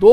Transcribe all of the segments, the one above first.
2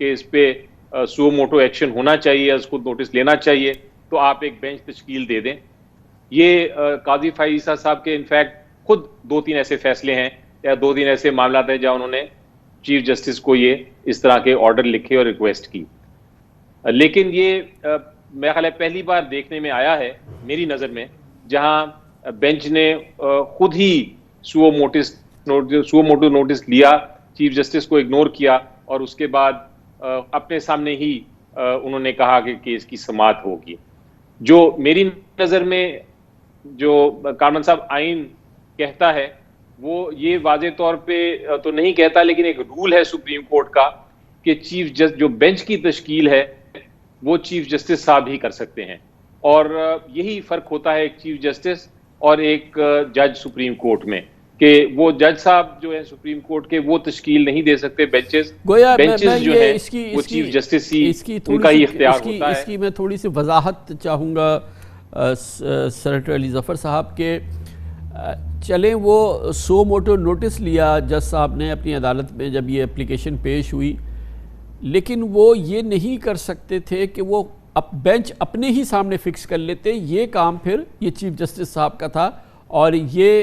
کہ اس پہ سو motto action ہونا چاہیے, از خود نوٹس لینا چاہیے, تو آپ ایک بینچ تشکیل دے دیں. یہ قاضی فائز عیسیٰ صاحب کے انفیکٹ خود 2-3 ایسے فیصلے ہیں یا 2-3 ایسے معاملات ہیں جہاں انہوں نے چیف جسٹس کو یہ اس طرح کے آرڈر لکھے اور ریکویسٹ کی. لیکن یہ میرا خیال ہے پہلی بار دیکھنے میں آیا ہے میری نظر میں جہاں بینچ نے خود ہی سو موٹو نوٹس لیا, چیف جسٹس کو اگنور کیا, اور اس کے بعد اپنے سامنے ہی انہوں نے کہا کہ کیس کی سماعت ہوگی. جو میری نظر میں جو کامران صاحب آئین کہتا ہے وہ یہ واضح طور پہ تو نہیں کہتا, لیکن ایک رول ہے سپریم کورٹ کا کہ چیف جسٹس جو بینچ کی تشکیل ہے وہ چیف جسٹس صاحب ہی کر سکتے ہیں. اور یہی فرق ہوتا ہے ایک چیف جسٹس اور ایک جج سپریم کورٹ میں, کہ وہ جج صاحب جو ہے سپریم کورٹ کے وہ تشکیل نہیں دے سکتے بینچز جو ہیں وہ چیف جسٹس ہی ان کا ہی اختیار ہوتا ہے. اس کی میں تھوڑی سی وضاحت چاہوں گا سینیٹر علی ظفر صاحب کے. چلیں وہ سو موٹو نوٹس لیا جج صاحب نے اپنی عدالت میں جب یہ اپلیکیشن پیش ہوئی, لیکن وہ یہ نہیں کر سکتے تھے کہ وہ بینچ اپنے ہی سامنے فکس کر لیتے. یہ کام پھر یہ چیف جسٹس صاحب کا تھا, اور یہ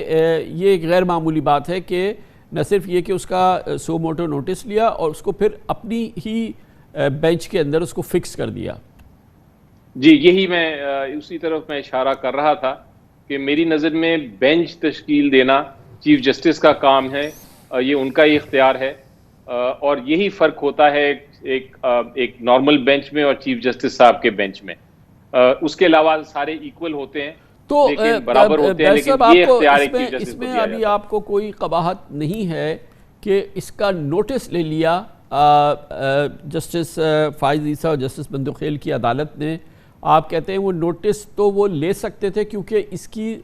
ایک غیر معمولی بات ہے کہ نہ صرف یہ کہ اس کا سو موٹو نوٹس لیا اور اس کو پھر اپنی ہی بینچ کے اندر اس کو فکس کر دیا. جی یہی میں اسی طرف میں اشارہ کر رہا تھا کہ میری نظر میں بینچ تشکیل دینا چیف جسٹس کا کام ہے, یہ ان کا ہی اختیار ہے, اور یہی فرق ہوتا ہے ایک نارمل بینچ میں اور چیف جسٹس صاحب کے بینچ میں. اس کے علاوہ سارے ایکول ہوتے ہیں تو برابر ہوتے ہیں, لیکن یہ اختیار ایک چیف جسٹس اس میں ابھی آپ کو کوئی قباحت نہیں ہے کہ اس کا نوٹس لے لیا جسٹس فائز عیسیٰ اور جسٹس بندوخیل کی عدالت نے. آپ کہتے ہیں وہ نوٹس تو وہ لے سکتے تھے کیونکہ اس کی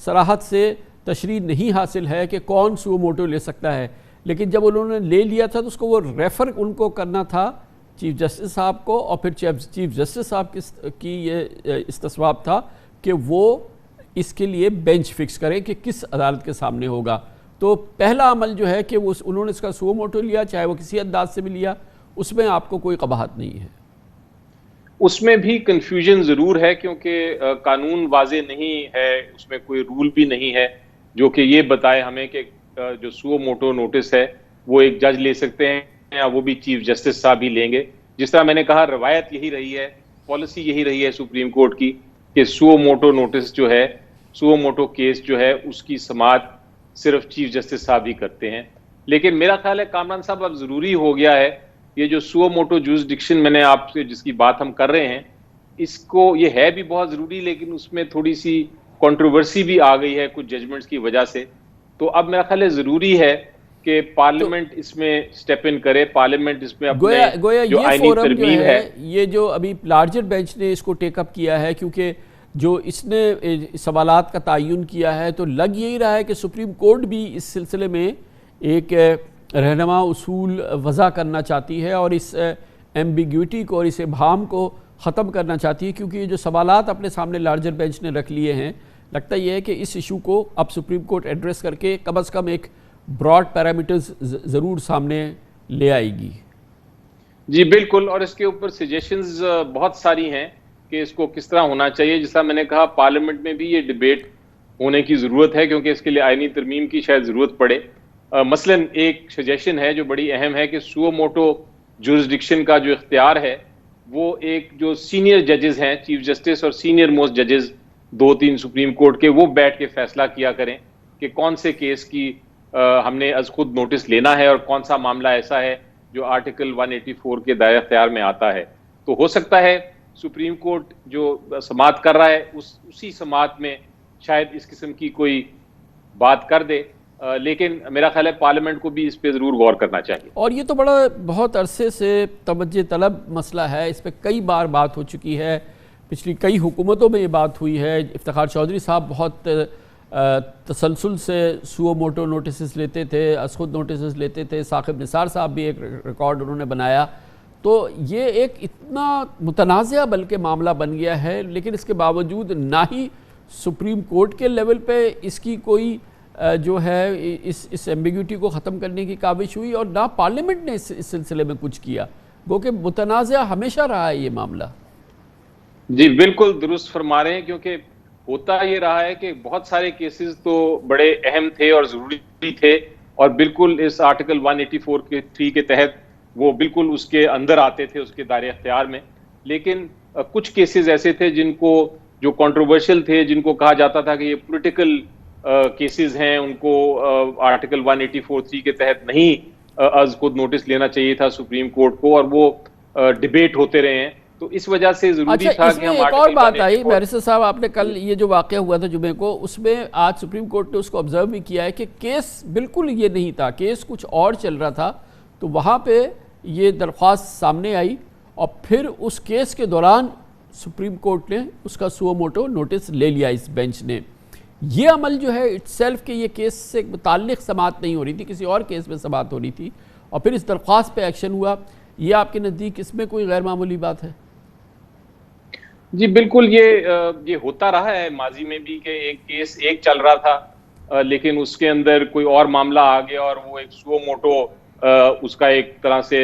صراحت سے تشریح نہیں حاصل ہے کہ کون سو موٹو لے سکتا ہے, لیکن جب انہوں نے لے لیا تھا تو اس کو وہ ریفر ان کو کرنا تھا چیف جسٹس صاحب کو, اور پھر چیف جسٹس صاحب کی یہ استصواب تھا کہ وہ اس کے لیے بینچ فکس کریں کہ کس عدالت کے سامنے ہوگا. تو پہلا عمل جو ہے کہ وہ انہوں نے اس کا سو موٹو لیا, چاہے وہ کسی انداز سے بھی لیا, اس میں آپ کو کوئی قباحت نہیں ہے. اس میں بھی کنفیوژن ضرور ہے کیونکہ قانون واضح نہیں ہے, اس میں کوئی رول بھی نہیں ہے جو کہ یہ بتائے ہمیں کہ جو سو موٹو نوٹس ہے وہ ایک جج لے سکتے ہیں یا وہ بھی چیف جسٹس صاحب ہی لیں گے. جس طرح میں نے کہا روایت یہی رہی ہے, پالیسی یہی رہی ہے سپریم کورٹ کی کہ سو موٹو نوٹس جو ہے, سو موٹو کیس جو ہے اس کی سماعت صرف چیف جسٹس صاحب ہی کرتے ہیں. لیکن میرا خیال ہے کامران صاحب اب ضروری ہو گیا ہے یہ جو سو موٹو جورسڈکشن میں نے آپ سے جس کی بات ہم کر رہے ہیں, اس کو یہ ہے بھی بہت ضروری, لیکن اس میں تھوڑی سی کنٹروورسی بھی آ گئی ہے کچھ ججمنٹس کی وجہ سے. تو اب میرا خیال ہے ضروری ہے کہ پارلیمنٹ اس میں سٹیپ ان کرے, پارلیمنٹ اس میں اپنے جو آئینی ترمیم ہے, یہ جو ابھی لارجر بینچ نے اس کو ٹیک اپ کیا ہے, کیونکہ جو اس نے سوالات کا تعین کیا ہے تو لگ یہی رہا ہے کہ سپریم کورٹ بھی اس سلسلے میں ایک رہنما اصول وضع کرنا چاہتی ہے اور اس ایمبیگوٹی کو اور اس ابہام کو ختم کرنا چاہتی ہے, کیونکہ یہ جو سوالات اپنے سامنے لارجر بینچ نے رکھ لیے ہیں, لگتا یہ ہے کہ اس ایشو کو اب سپریم کورٹ ایڈریس کر کے کم از کم ایک براڈ پیرامیٹرز ضرور سامنے لے آئے گی. جی بالکل, اور اس کے اوپر سجیشنز بہت ساری ہیں کہ اس کو کس طرح ہونا چاہیے. جس طرح میں نے کہا پارلیمنٹ میں بھی یہ ڈیبیٹ ہونے کی ضرورت ہے کیونکہ اس کے لیے آئینی ترمیم کی شاید ضرورت پڑے. مثلاً ایک سجیشن ہے جو بڑی اہم ہے کہ سو موٹو جورسڈکشن کا جو اختیار ہے وہ ایک جو سینئر ججز ہیں, چیف جسٹس اور سینئر موسٹ ججز 2-3 سپریم کورٹ کے, وہ بیٹھ کے فیصلہ کیا کریں کہ کون سے کیس کی ہم نے از خود نوٹس لینا ہے اور کون سا معاملہ ایسا ہے جو آرٹیکل 184 کے دائرہ اختیار میں آتا ہے. تو ہو سکتا ہے سپریم کورٹ جو سماعت کر رہا ہے اسی سماعت میں شاید اس قسم کی کوئی بات کر دے, لیکن میرا خیال ہے پارلیمنٹ کو بھی اس پہ ضرور غور کرنا چاہیے. اور یہ تو بہت عرصے سے توجہ طلب مسئلہ ہے, اس پہ کئی بار بات ہو چکی ہے, پچھلی کئی حکومتوں میں یہ بات ہوئی ہے. افتخار چودھری صاحب بہت تسلسل سے سو موٹو نوٹسز لیتے تھے, از خود نوٹسز لیتے تھے. ثاقب نثار صاحب بھی ایک ریکارڈ انہوں نے بنایا. تو یہ ایک اتنا متنازع بلکہ معاملہ بن گیا ہے, لیکن اس کے باوجود نہ ہی سپریم کورٹ کے لیول پہ اس کی کوئی جو ہے اس ایمبیگوٹی کو ختم کرنے کی کاوش ہوئی، اور نہ پارلیمنٹ نے اس سلسلے میں کچھ کیا، گو کہ متنازع ہمیشہ رہا ہے یہ معاملہ۔ جی بالکل درست فرما رہے ہیں، کیونکہ ہوتا یہ رہا ہے کہ بہت سارے کیسز تو بڑے اہم تھے اور ضروری تھے، اور بالکل اس آرٹیکل 184 کے تحت وہ بالکل اس کے اندر آتے تھے، اس کے دائرہ اختیار میں، لیکن کچھ کیسز ایسے تھے جن کو جو کنٹروورشل تھے، جن کو کہا جاتا تھا کہ یہ پولیٹیکل کیسز ہیں، ان کو آرٹیکل 184 کے تحت نہیں از خود نوٹس لینا چاہیے تھا سپریم کورٹ کو، اور وہ ڈیبیٹ ہوتے رہے ہیں، تو اس وجہ سے ضروری تھا اس کہ میں ہم ایک اور بات آئی بیرسٹر صاحب، آپ نے کل یہ جو واقعہ ہوا تھا جمعے کو، اس میں آج سپریم کورٹ نے اس کو آبزرو بھی کیا ہے کہ کیس بالکل یہ نہیں تھا، کیس کچھ اور چل رہا تھا، تو وہاں پہ یہ درخواست سامنے آئی، اور پھر اس کیس کے دوران سپریم کورٹ نے اس کا سو موٹو نوٹس لے لیا اس بینچ نے۔ یہ عمل جو ہے اٹ سیلف کہ یہ کیس سے متعلق سماعت نہیں ہو رہی تھی، کسی اور کیس میں سماعت ہو رہی تھی، اور پھر اس درخواست پہ ایکشن ہوا، یہ آپ کے نزدیک اس میں کوئی غیر معمولی بات ہے؟ جی بالکل، یہ ہوتا رہا ہے ماضی میں بھی کہ ایک کیس ایک چل رہا تھا، لیکن اس کے اندر کوئی اور معاملہ آ گیا اور وہ ایک سو موٹو اس کا ایک طرح سے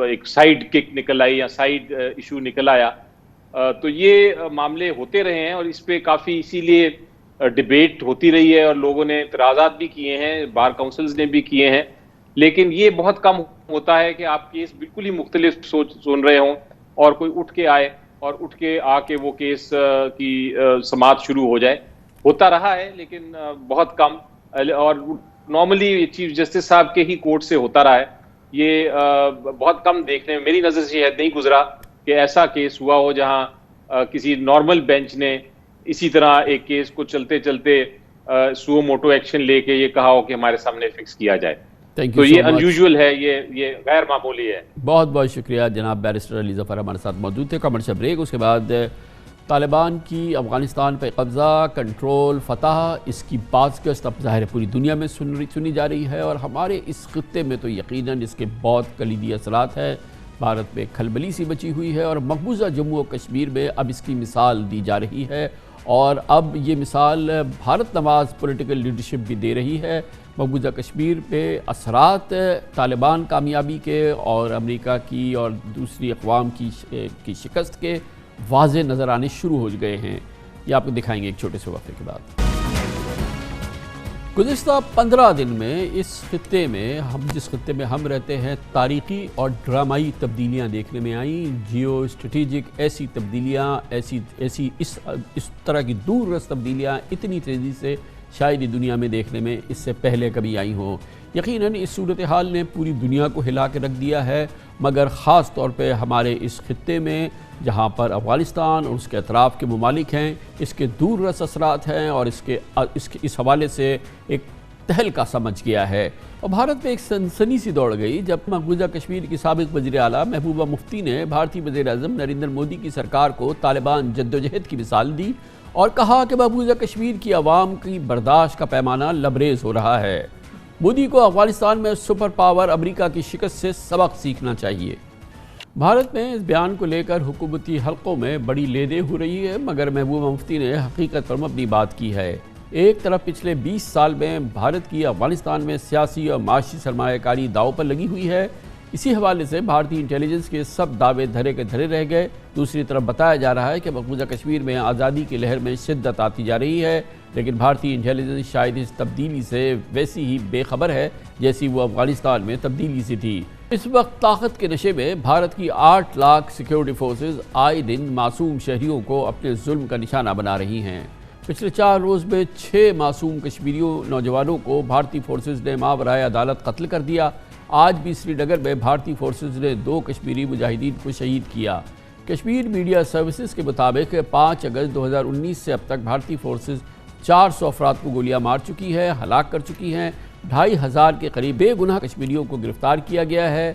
ایک سائیڈ کک نکل آئی یا سائیڈ ایشو نکل آیا، تو یہ معاملے ہوتے رہے ہیں، اور اس پہ کافی اسی لیے ڈیبیٹ ہوتی رہی ہے، اور لوگوں نے اعتراضات بھی کیے ہیں، بار کاؤنسلز نے بھی کیے ہیں، لیکن یہ بہت کم ہوتا ہے کہ آپ کیس بالکل ہی مختلف سن رہے ہوں اور کوئی اٹھ کے آئے اور اٹھ کے آ کے وہ کیس کی سماعت شروع ہو جائے۔ ہوتا رہا ہے لیکن بہت کم، اور نارملی چیف جسٹس صاحب کے ہی کورٹ سے ہوتا رہا ہے، یہ بہت کم دیکھنے میں میری نظر سے نہیں گزرا کہ ایسا کیس ہوا ہو جہاں کسی نارمل بینچ نے اسی طرح ایک کیس کو چلتے چلتے سو موٹو ایکشن لے کے یہ کہا ہو کہ ہمارے سامنے فکس کیا جائے، تو یہ انیوژول ہے، یہ غیر معمولی ہے۔ بہت بہت شکریہ جناب بیرسٹر علی ظفر ہمارے ساتھ موجود تھے۔ کمرشل بریک، اس کے بعد طالبان کی افغانستان پہ قبضہ، کنٹرول، فتح، اس کی بازگشت اب ظاہر پوری دنیا میں سنی جا رہی ہے، اور ہمارے اس خطے میں تو یقیناً اس کے بہت کلیدی اثرات ہیں۔ بھارت میں کھلبلی سی مچی ہوئی ہے، اور مقبوضہ جموں و کشمیر میں اب اس کی مثال دی جا رہی ہے، اور اب یہ مثال بھارت نواز پولیٹیکل لیڈرشپ بھی دے رہی ہے۔ مقبوضہ کشمیر پہ اثرات طالبان کامیابی کے اور امریکہ کی اور دوسری اقوام کی شکست کے واضح نظر آنے شروع ہو گئے ہیں، یہ آپ کو دکھائیں گے ایک چھوٹے سے وقفے کے بعد۔ گزشتہ 15 دن میں اس خطے میں جس خطے میں ہم رہتے ہیں، تاریخی اور ڈرامائی تبدیلیاں دیکھنے میں آئیں، جیو اسٹریٹجک ایسی تبدیلیاں، ایسی اس طرح کی دور رس تبدیلیاں اتنی تیزی سے شاید دنیا میں دیکھنے میں اس سے پہلے کبھی آئی ہوں۔ یقیناً اس صورتحال نے پوری دنیا کو ہلا کے رکھ دیا ہے، مگر خاص طور پہ ہمارے اس خطے میں جہاں پر افغانستان اور اس کے اطراف کے ممالک ہیں، اس کے دور رس اثرات ہیں، اور اس حوالے سے ایک تہلکہ سمجھ گیا ہے، اور بھارت میں ایک سنسنی سی دوڑ گئی جب مقبوضہ کشمیر کی سابق وزیر اعلیٰ محبوبہ مفتی نے بھارتی وزیر اعظم نریندر مودی کی سرکار کو طالبان جدوجہد کی مثال دی، اور کہا کہ مقبوضہ کشمیر کی عوام کی برداشت کا پیمانہ لبریز ہو رہا ہے۔ مودی کو افغانستان میں سپر پاور امریکہ کی شکست سے سبق سیکھنا چاہیے۔ بھارت میں اس بیان کو لے کر حکومتی حلقوں میں بڑی لیدے ہو رہی ہے، مگر محبوبہ مفتی نے حقیقت پر مبنی بات کی ہے۔ ایک طرف پچھلے 20 سال میں بھارت کی افغانستان میں سیاسی اور معاشی سرمایہ کاری داؤ پر لگی ہوئی ہے، اسی حوالے سے بھارتی انٹیلیجنس کے سب دعوے دھرے کے دھرے رہ گئے۔ دوسری طرف بتایا جا رہا ہے کہ مقبوضہ کشمیر میں آزادی کی لہر میں شدت آتی جا رہی ہے، لیکن بھارتی انٹیلیجنس شاید اس تبدیلی سے ویسی ہی بے خبر ہے جیسی وہ افغانستان میں تبدیلی سے تھی۔ اس وقت طاقت کے نشے میں بھارت کی 8 لاکھ سیکیورٹی فورسز آئے دن معصوم شہریوں کو اپنے ظلم کا نشانہ بنا رہی ہیں۔ پچھلے 4 روز میں 6 معصوم کشمیریوں نوجوانوں کو بھارتی فورسز نے ماورائے عدالت قتل کر دیا۔ آج بھی سری نگر میں بھارتی فورسز نے 2 کشمیری مجاہدین کو شہید کیا۔ کشمیر میڈیا سروسز کے مطابق 5 اگست 2019 سے اب تک بھارتی فورسز 400 افراد کو گولیاں مار چکی ہے، ہلاک کر چکی ہیں، 2500 کے قریب بے گناہ کشمیریوں کو گرفتار کیا گیا ہے،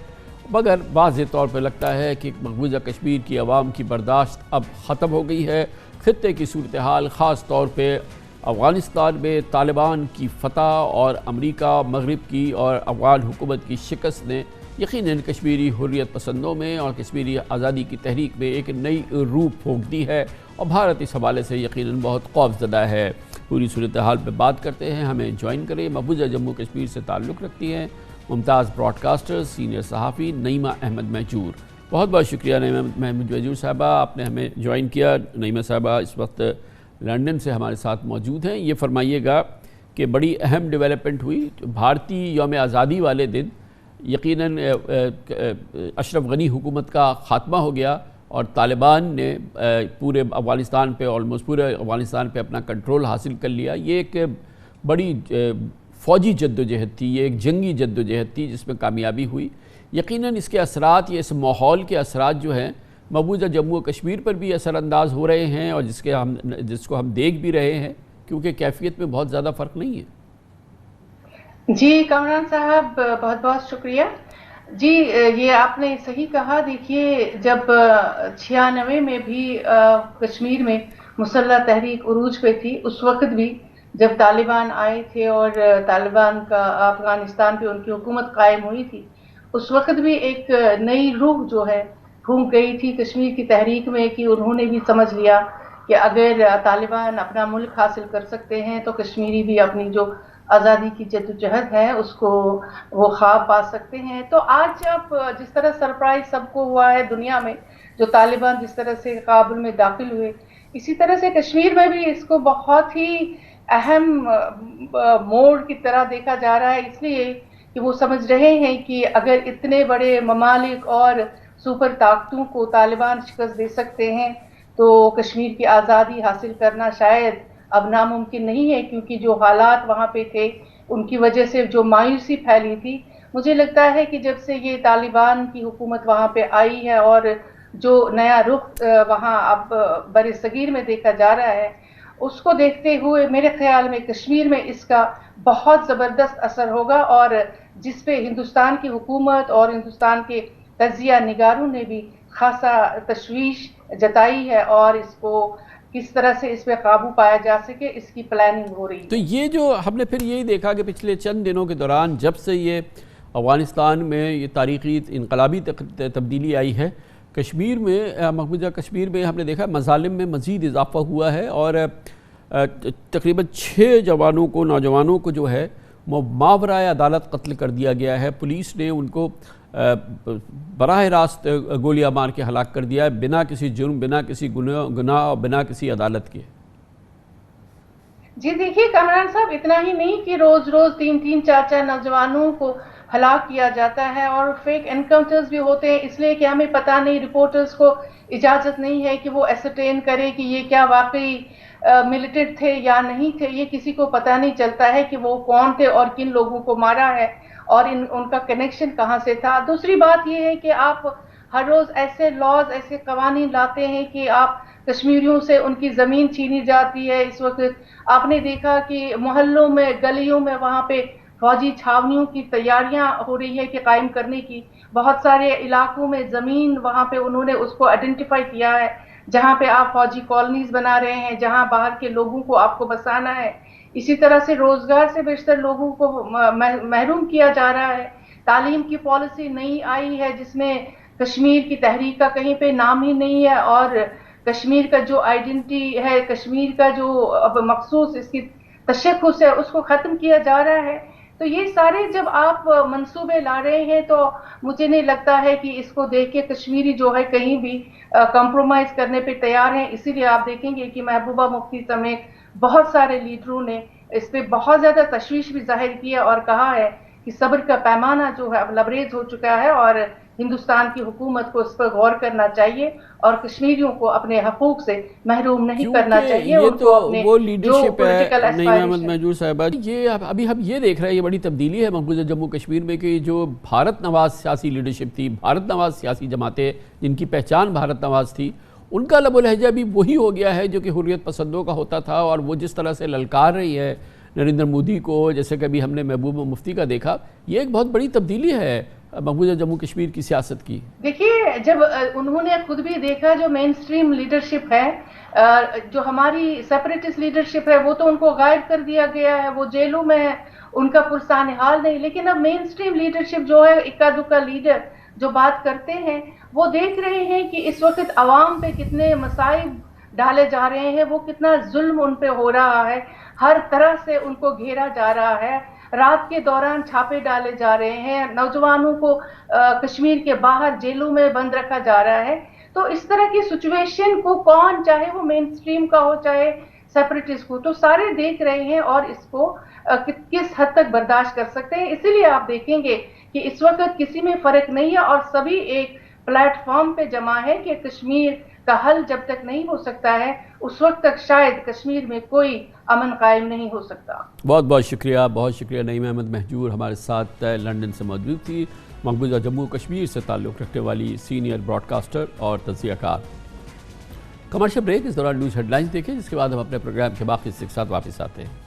مگر واضح طور پر لگتا ہے کہ مقبوضہ کشمیر کی عوام کی برداشت اب ختم ہو گئی ہے۔ خطے کی صورتحال خاص طور پہ افغانستان میں طالبان کی فتح اور امریکہ مغرب کی اور افغان حکومت کی شکست نے یقیناً کشمیری حریت پسندوں میں اور کشمیری آزادی کی تحریک میں ایک نئی روح پھونک دی ہے، اور بھارت اس حوالے سے یقیناً بہت خوف زدہ ہے۔ پوری صورتحال پہ بات کرتے ہیں، ہمیں جوائن کریں۔ مقبوضہ جموں کشمیر سے تعلق رکھتی ہیں ممتاز براڈ کاسٹر سینئر صحافی نعیمہ احمد مہجور۔ بہت بہت شکریہ نعیمہ احمد مہجور صاحبہ، آپ نے ہمیں جوائن کیا۔ نعیمہ صاحبہ اس وقت لندن سے ہمارے ساتھ موجود ہیں۔ یہ فرمائیے گا کہ بڑی اہم ڈیولپمنٹ ہوئی بھارتی یوم آزادی والے دن، یقیناً اشرف غنی حکومت کا خاتمہ ہو گیا اور طالبان نے پورے افغانستان پہ پورے افغانستان پہ اپنا کنٹرول حاصل کر لیا۔ یہ ایک بڑی فوجی جدوجہد تھی، یہ ایک جنگی جدوجہد تھی جس میں کامیابی ہوئی۔ یقیناً اس کے اثرات، یہ اس ماحول کے اثرات جو ہیں مقبوضہ جموں و کشمیر پر بھی اثر انداز ہو رہے ہیں، اور جس کو ہم دیکھ بھی رہے ہیں، کیونکہ کیفیت میں بہت زیادہ فرق نہیں ہے۔ جی کامران صاحب بہت بہت شکریہ۔ جی یہ آپ نے صحیح کہا۔ دیکھیے جب 96 میں بھی کشمیر میں مسلح تحریک عروج پہ تھی، اس وقت بھی جب طالبان آئے تھے اور طالبان کا افغانستان پہ ان کی حکومت قائم ہوئی تھی، اس وقت بھی ایک نئی روح جو ہے پھونک گئی تھی کشمیر کی تحریک میں، کہ انہوں نے بھی سمجھ لیا کہ اگر طالبان اپنا ملک حاصل کر سکتے ہیں تو کشمیری بھی اپنی جو آزادی کی جدوجہد ہے اس کو وہ خواب پا سکتے ہیں۔ تو آج اب جس طرح سرپرائز سب کو ہوا ہے دنیا میں، جو طالبان جس طرح سے کابل میں داخل ہوئے، اسی طرح سے کشمیر میں بھی اس کو بہت ہی اہم موڑ کی طرح دیکھا جا رہا ہے، اس لیے کہ وہ سمجھ رہے ہیں کہ اگر اتنے بڑے ممالک اور سپر طاقتوں کو طالبان شکست دے سکتے ہیں تو کشمیر کی آزادی حاصل کرنا شاید اب ناممکن نہیں ہے، کیونکہ جو حالات وہاں پہ تھے ان کی وجہ سے جو مایوسی پھیلی تھی، مجھے لگتا ہے کہ جب سے یہ طالبان کی حکومت وہاں پہ آئی ہے اور جو نیا رخ وہاں اب بر صغیر میں دیکھا جا رہا ہے، اس کو دیکھتے ہوئے میرے خیال میں کشمیر میں اس کا بہت زبردست اثر ہوگا، اور جس پہ ہندوستان کی حکومت اور ہندوستان کے تجزیہ نگاروں نے بھی خاصا تشویش جتائی ہے، اور اس کو کس طرح سے اس پہ قابو پایا جا سکے اس کی پلاننگ ہو رہی ہے۔ تو یہ جو ہم نے پھر یہی دیکھا کہ پچھلے چند دنوں کے دوران جب سے یہ افغانستان میں یہ تاریخی انقلابی تبدیلی آئی ہے، کشمیر میں مقبوضہ کشمیر میں ہم نے دیکھا مظالم میں مزید اضافہ ہوا ہے، اور تقریباً 6 نوجوانوں کو جو ہے وہ ماورائے عدالت قتل کر دیا گیا ہے۔ پولیس نے ان کو براہ راست گولیاں مار کے ہلاک کر دیا ہے، بنا کسی جرم، بنا کسی گناہ اور بنا کسی عدالت کے۔ جی دیکھیے کامران صاحب، اتنا ہی نہیں کہ روز روز 3 4 نوجوانوں کو ہلاک کیا جاتا ہے، اور فیک انکاؤنٹرز بھی ہوتے ہیں، اس لیے کہ ہمیں پتہ نہیں، رپورٹرز کو اجازت نہیں ہے کہ وہ ایسرٹین کرے کہ یہ کیا واقعی ملیٹنٹ تھے یا نہیں تھے۔ یہ کسی کو پتہ نہیں چلتا ہے کہ وہ کون تھے اور کن لوگوں کو مارا ہے اور ان کا کنیکشن کہاں سے تھا۔ دوسری بات یہ ہے کہ آپ ہر روز ایسے لاز، ایسے قوانین لاتے ہیں کہ آپ کشمیریوں سے ان کی زمین چھینی جاتی ہے۔ اس وقت آپ نے دیکھا کہ محلوں میں، گلیوں میں وہاں پہ فوجی چھاونیوں کی تیاریاں ہو رہی ہے کہ قائم کرنے کی۔ بہت سارے علاقوں میں زمین وہاں پہ انہوں نے اس کو آئیڈینٹیفائی کیا ہے جہاں پہ آپ فوجی کالونیز بنا رہے ہیں، جہاں باہر کے لوگوں کو آپ کو بسانا ہے۔ اسی طرح سے روزگار سے بیشتر لوگوں کو محروم کیا جا رہا ہے۔ تعلیم کی پالیسی نئی آئی ہے جس میں کشمیر کی تحریک کا کہیں پہ نام ہی نہیں ہے، اور کشمیر کا جو آئیڈینٹی ہے، کشمیر کا جو اب مخصوص اس کی تشخص ہے، اس کو ختم کیا جا رہا ہے۔ تو یہ سارے جب آپ منصوبے لا رہے ہیں تو مجھے نہیں لگتا ہے کہ اس کو دیکھ کے کشمیری جو ہے کہیں بھی کمپرومائز کرنے پہ تیار ہیں۔ اسی لیے آپ دیکھیں گے کہ محبوبہ مفتی سمیت بہت سارے لیڈروں نے اس پہ بہت زیادہ تشویش بھی ظاہر کی ہے اور کہا ہے کہ صبر کا پیمانہ جو ہے اب لبریز ہو چکا ہے، اور ہندوستان کی حکومت کو اس پر غور کرنا چاہیے اور کشمیریوں کو اپنے حقوق سے محروم نہیں کرنا چاہیے۔ یہ تو وہ لیڈرشپ ہے نعیمہ احمد مہجور صاحبہ، یہ ابھی ہم یہ دیکھ رہے ہیں، یہ بڑی تبدیلی ہے مقبوضہ جموں کشمیر میں کہ جو بھارت نواز سیاسی لیڈرشپ تھی، بھارت نواز سیاسی جماعتیں جن کی پہچان بھارت نواز تھی، ان کا لب و لہجہ بھی وہی ہو گیا ہے جو کہ حریت پسندوں کا ہوتا تھا، اور وہ جس طرح سے للکار رہی ہے نریندر مودی کو، جیسے کہ ابھی ہم نے محبوبہ مفتی کا دیکھا، یہ ایک بہت بڑی تبدیلی ہے مقبوضہ جموں کشمیر کی سیاست کی۔ دیکھیے جب انہوں نے خود بھی دیکھا جو مین سٹریم لیڈرشپ ہے، جو ہماری سیپریٹسٹ لیڈرشپ ہے، وہ تو ان کو غائب کر دیا گیا ہے، وہ جیلوں میں ہے، ان کا پرسان حال نہیں، لیکن اب مین سٹریم لیڈرشپ جو ہے، اکا دکا لیڈر جو بات کرتے ہیں، وہ دیکھ رہے ہیں کہ اس وقت عوام پہ کتنے مصائب ڈالے جا رہے ہیں، وہ کتنا ظلم ان پہ ہو رہا ہے۔ ہر طرح سے ان کو گھیرا جا رہا ہے، رات کے دوران چھاپے ڈالے جا رہے ہیں، نوجوانوں کو کشمیر کے باہر جیلوں میں بند رکھا جا رہا ہے. تو اس طرح کی سچویشن کو کون، چاہے وہ مین اسٹریم کا ہو چاہے سیپریٹسٹ کو، تو سارے دیکھ رہے ہیں اور اس کو کس حد تک برداشت کر سکتے ہیں. اسی لیے آپ دیکھیں گے کہ اس وقت کسی میں فرق نہیں ہے اور سبھی ایک پلیٹ فارم پہ جمع ہے کہ کشمیر کا حل جب تک نہیں ہو سکتا ہے اس وقت تک شاید کشمیر میں کوئی امن قائم نہیں ہو سکتا. بہت بہت شکریہ نعیم احمد مہجور ہمارے ساتھ لندن سے موجود تھی، مقبوضہ جموں کشمیر سے تعلق رکھنے والی سینئر براڈ کاسٹر اور تجزیہ کار. کمرشل بریک، اس دوران نیوز ہیڈ لائنز دیکھیں، جس کے بعد ہم اپنے پروگرام کے باقی حصے کے ساتھ واپس آتے ہیں.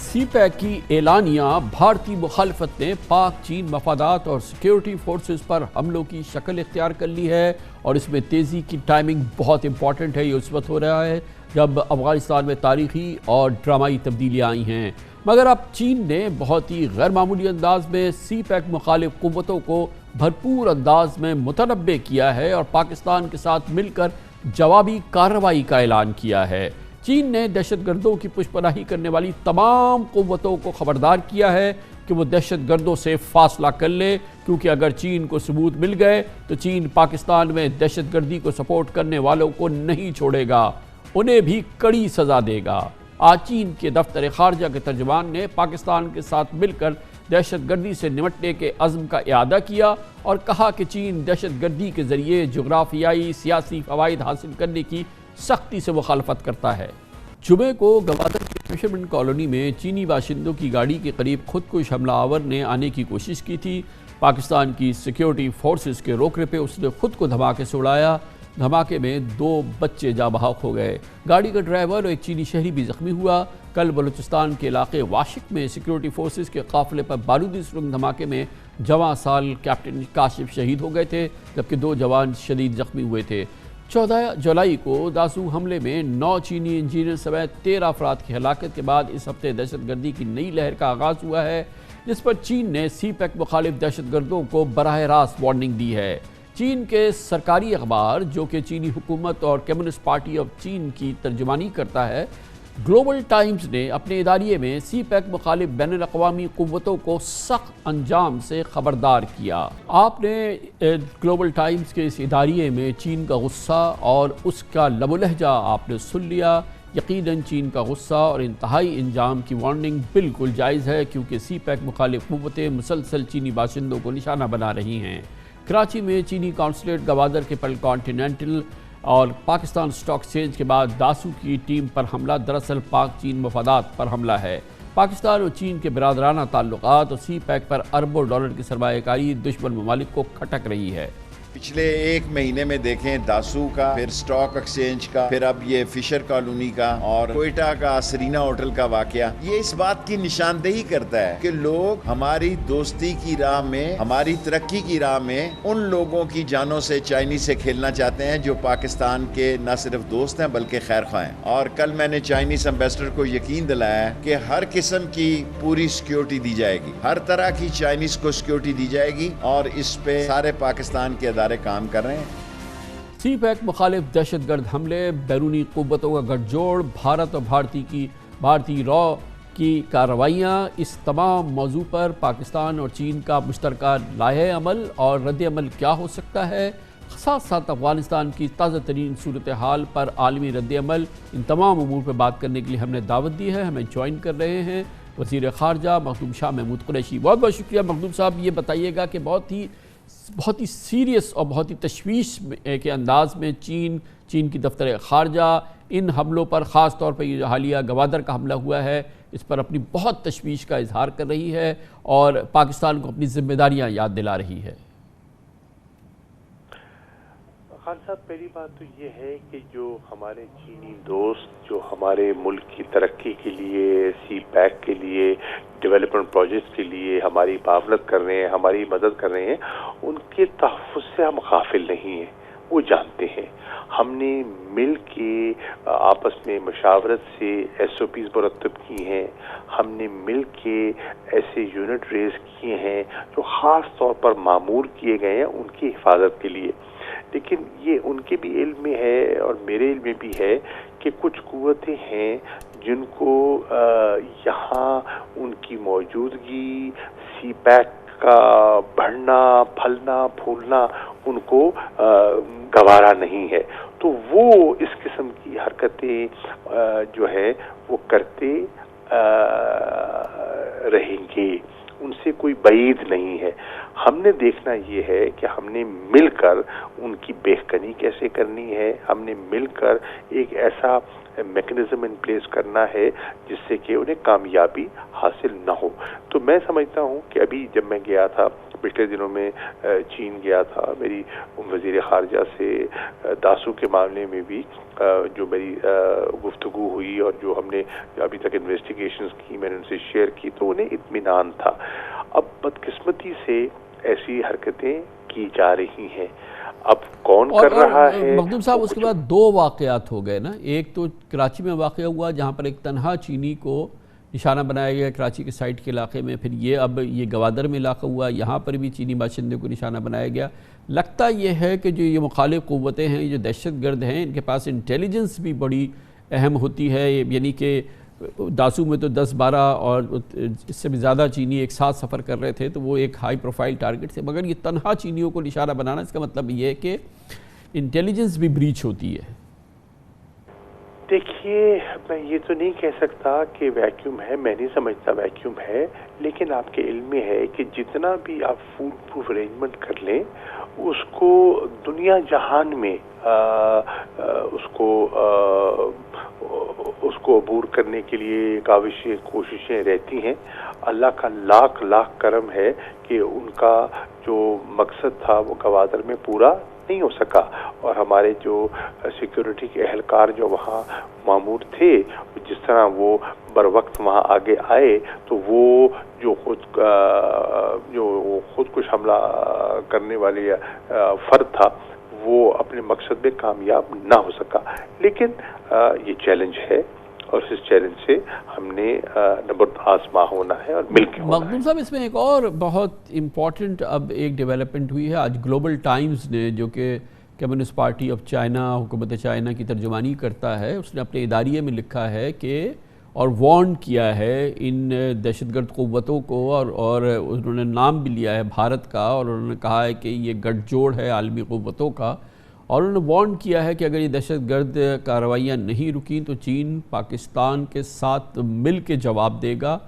سی پیک کی اعلانیہ بھارتی مخالفت نے پاک چین مفادات اور سیکیورٹی فورسز پر حملوں کی شکل اختیار کر لی ہے، اور اس میں تیزی کی ٹائمنگ بہت امپورٹنٹ ہے. یہ اس وقت ہو رہا ہے جب افغانستان میں تاریخی اور ڈرامائی تبدیلیاں آئی ہیں، مگر اب چین نے بہت ہی غیر معمولی انداز میں سی پیک مخالف قوتوں کو بھرپور انداز میں متنبع کیا ہے اور پاکستان کے ساتھ مل کر جوابی کارروائی کا اعلان کیا ہے. چین نے دہشت گردوں کی پشت پناہی کرنے والی تمام قوتوں کو خبردار کیا ہے کہ وہ دہشت گردوں سے فاصلہ کر لے، کیونکہ اگر چین کو ثبوت مل گئے تو چین پاکستان میں دہشت گردی کو سپورٹ کرنے والوں کو نہیں چھوڑے گا، انہیں بھی کڑی سزا دے گا. آج چین کے دفتر خارجہ کے ترجمان نے پاکستان کے ساتھ مل کر دہشت گردی سے نمٹنے کے عزم کا اعادہ کیا اور کہا کہ چین دہشت گردی کے ذریعے جغرافیائی سیاسی فوائد حاصل کرنے کی سختی سے مخالفت کرتا ہے. جمعے کو گوادر کی فشرمین کالونی میں چینی باشندوں کی گاڑی کے قریب خودکش حملہ آور نے آنے کی کوشش کی تھی. پاکستان کی سیکیورٹی فورسز کے روکنے پہ اس نے خود کو دھماکے سے اڑایا. دھماکے میں 2 بچے جاں بحق ہو گئے. گاڑی کا ڈرائیور اور ایک چینی شہری بھی زخمی ہوا. کل بلوچستان کے علاقے واشق میں سیکیورٹی فورسز کے قافلے پر بارودی سرنگ دھماکے میں جواں سال کیپٹن کاشف شہید ہو گئے تھے، جبکہ 2 جوان شدید زخمی ہوئے تھے. 14 جولائی کو داسو حملے میں 9 چینی انجینئر سمیت 13 افراد کی ہلاکت کے بعد اس ہفتے دہشت گردی کی نئی لہر کا آغاز ہوا ہے، جس پر چین نے سی پیک مخالف دہشت گردوں کو براہ راست وارننگ دی ہے. چین کے سرکاری اخبار، جو کہ چینی حکومت اور کمیونسٹ پارٹی آف چین کی ترجمانی کرتا ہے، گلوبل ٹائمز نے اپنے اداریے میں سی پیک مخالف بین الاقوامی قوتوں کو سخت انجام سے خبردار کیا. آپ نے گلوبل ٹائمز کے اس اداریے میں چین کا غصہ اور اس کا لب و لہجہ آپ نے سن لیا. یقیناً چین کا غصہ اور انتہائی انجام کی وارننگ بالکل جائز ہے، کیونکہ سی پیک مخالف قوتیں مسلسل چینی باشندوں کو نشانہ بنا رہی ہیں. کراچی میں چینی کانسولیٹ گوادر کے پل کانٹیننٹل اور پاکستان سٹاک ایکسچینج کے بعد داسو کی ٹیم پر حملہ دراصل پاک چین مفادات پر حملہ ہے. پاکستان اور چین کے برادرانہ تعلقات اور سی پیک پر اربوں ڈالر کی سرمایہ کاری دشمن ممالک کو کھٹک رہی ہے. پچھلے 1 مہینے میں دیکھیں داسو کا، پھر سٹاک ایکسچینج کا، پھر اب یہ فشر کالونی کا اور کوئٹہ کا سرینا ہوٹل کا واقعہ، یہ اس بات کی نشاندہی کرتا ہے کہ لوگ ہماری دوستی کی راہ میں، ہماری ترقی کی راہ میں ان لوگوں کی جانوں سے چائنیز سے کھیلنا چاہتے ہیں جو پاکستان کے نہ صرف دوست ہیں بلکہ خیر خواہ ہیں. اور کل میں نے چائنیز ایمبیسڈر کو یقین دلایا کہ ہر قسم کی پوری سیکیورٹی دی جائے گی، ہر طرح کی چائنیز کو سیکیورٹی دی جائے گی، اور اس پہ سارے پاکستان کے کام کر رہے ہیں. سی پیک مخالف دہشت گرد حملے، بیرونی قوتوں کا گٹھ جوڑ، بھارت اور بھارتی رو کی کارروائیاں، اس تمام موضوع پر پاکستان اور چین کا مشترکہ لائحہ عمل اور رد عمل کیا ہو سکتا ہے، ساتھ ساتھ افغانستان کی تازہ ترین صورتحال پر عالمی رد عمل، ان تمام امور پر بات کرنے کے لیے ہم نے دعوت دی ہے. ہمیں جوائن کر رہے ہیں وزیر خارجہ مخدوم شاہ محمود قریشی. بہت بہت شکریہ مخدوم صاحب. یہ بتائیے گا کہ بہت ہی سیریس اور بہت ہی تشویش کے انداز میں چین کی دفتر خارجہ ان حملوں پر، خاص طور پر یہ جو حالیہ گوادر کا حملہ ہوا ہے، اس پر اپنی بہت تشویش کا اظہار کر رہی ہے اور پاکستان کو اپنی ذمہ داریاں یاد دلا رہی ہے. خان صاحب، پہلی بات تو یہ ہے کہ جو ہمارے چینی دوست جو ہمارے ملک کی ترقی کے لیے، سی پیک کے لیے، ڈیولپمنٹ پروجیکٹس کے لیے ہماری معاونت کر رہے ہیں، ہماری مدد کر رہے ہیں، ان کے تحفظ سے ہم غافل نہیں ہیں. وہ جانتے ہیں. ہم نے مل کے آپس میں مشاورت سے SOPs مرتب کی ہیں. ہم نے مل کے ایسے یونٹ ریز کیے ہیں جو خاص طور پر معمور کیے گئے ہیں ان کی حفاظت کے لیے. لیکن یہ ان کے بھی علم میں ہے اور میرے علم میں بھی ہے کہ کچھ قوتیں ہیں جن کو یہاں ان کی موجودگی، سی پیک کا بڑھنا، پھلنا، پھولنا ان کو گوارا نہیں ہے، تو وہ اس قسم کی حرکتیں جو ہے وہ کرتے رہیں گے، ان سے کوئی بعید نہیں ہے۔ ہم نے دیکھنا یہ ہے کہ ہم نے مل کر ان کی بہکنی کیسے کرنی ہے، ہم نے مل کر ایک ایسا میکنزم ان پلیس کرنا ہے جس سے کہ انہیں کامیابی حاصل نہ ہو۔ تو میں سمجھتا ہوں کہ ابھی جب میں گیا تھا، پچھلے دنوں میں چین گیا تھا، میری وزیر خارجہ سے داسو کے معاملے میں بھی جو میری گفتگو ہوئی اور جو ہم نے ابھی تک انویسٹیگیشنز کی میں نے ان سے شیئر کی، تو انہیں اطمینان تھا۔ اب بدقسمتی سے ایسی حرکتیں کی جا رہی ہیں، اب کون کر رہا ہے؟ مخدوم صاحب، اس کے بعد دو واقعات ہو گئے نا، ایک تو کراچی میں واقعہ ہوا جہاں پر ایک تنہا چینی کو نشانہ بنایا گیا کراچی کے سائٹ کے علاقے میں، پھر یہ گوادر میں علاقہ ہوا، یہاں پر بھی چینی باشندے کو نشانہ بنایا گیا۔ لگتا یہ ہے کہ جو یہ مخالف قوتیں ہیں، جو دہشت گرد ہیں، ان کے پاس انٹیلیجنس بھی بڑی اہم ہوتی ہے، یعنی کہ داسو میں تو 10-12 اور اس سے بھی زیادہ چینی ایک ساتھ سفر کر رہے تھے، تو وہ ایک ہائی پروفائل ٹارگٹ تھے، مگر یہ تنہا چینیوں کو نشانہ بنانا، اس کا مطلب یہ ہے کہ انٹیلیجنس بھی بریچ ہوتی ہے۔ دیکھیے، میں یہ تو نہیں کہہ سکتا کہ ویکیوم ہے، میں نہیں سمجھتا ویکیوم ہے، لیکن آپ کے علم میں ہے کہ جتنا بھی آپ فوڈ پروف ارینجمنٹ کر لیں، اس کو دنیا جہان میں اس کو عبور کرنے کے لیے کاوشیں، کوششیں رہتی ہیں۔ اللہ کا لاکھ لاکھ کرم ہے کہ ان کا جو مقصد تھا وہ گوادر میں پورا نہیں ہو سکا، اور ہمارے جو سیکیورٹی کے اہلکار جو وہاں مامور تھے، جس طرح وہ بر وقت وہاں آگے آئے، تو وہ جو خود کش حملہ کرنے والے فرد تھا، وہ اپنے مقصد میں کامیاب نہ ہو سکا۔ لیکن یہ چیلنج ہے، اور اس چیلنج سے ہم نے نمبر آزما ہونا ہے اور مل کے ہونا ہے۔ مخدوم صاحب، اس میں ایک اور بہت امپورٹنٹ اب ایک ڈیولپمنٹ ہوئی ہے۔ آج گلوبل ٹائمز نے، جو کہ کمیونسٹ پارٹی آف چائنا، حکومت چائنا کی ترجمانی کرتا ہے، اس نے اپنے اداریے میں لکھا ہے کہ اور وارن کیا ہے ان دہشت گرد قوتوں کو، اور انہوں نے نام بھی لیا ہے بھارت کا، اور انہوں نے کہا ہے کہ یہ گٹھ جوڑ ہے عالمی قوتوں کا، اور انہوں نے وارن کیا ہے کہ اگر یہ دہشت گرد کارروائیاں نہیں رکیں تو چین پاکستان کے ساتھ مل کے جواب دے گا،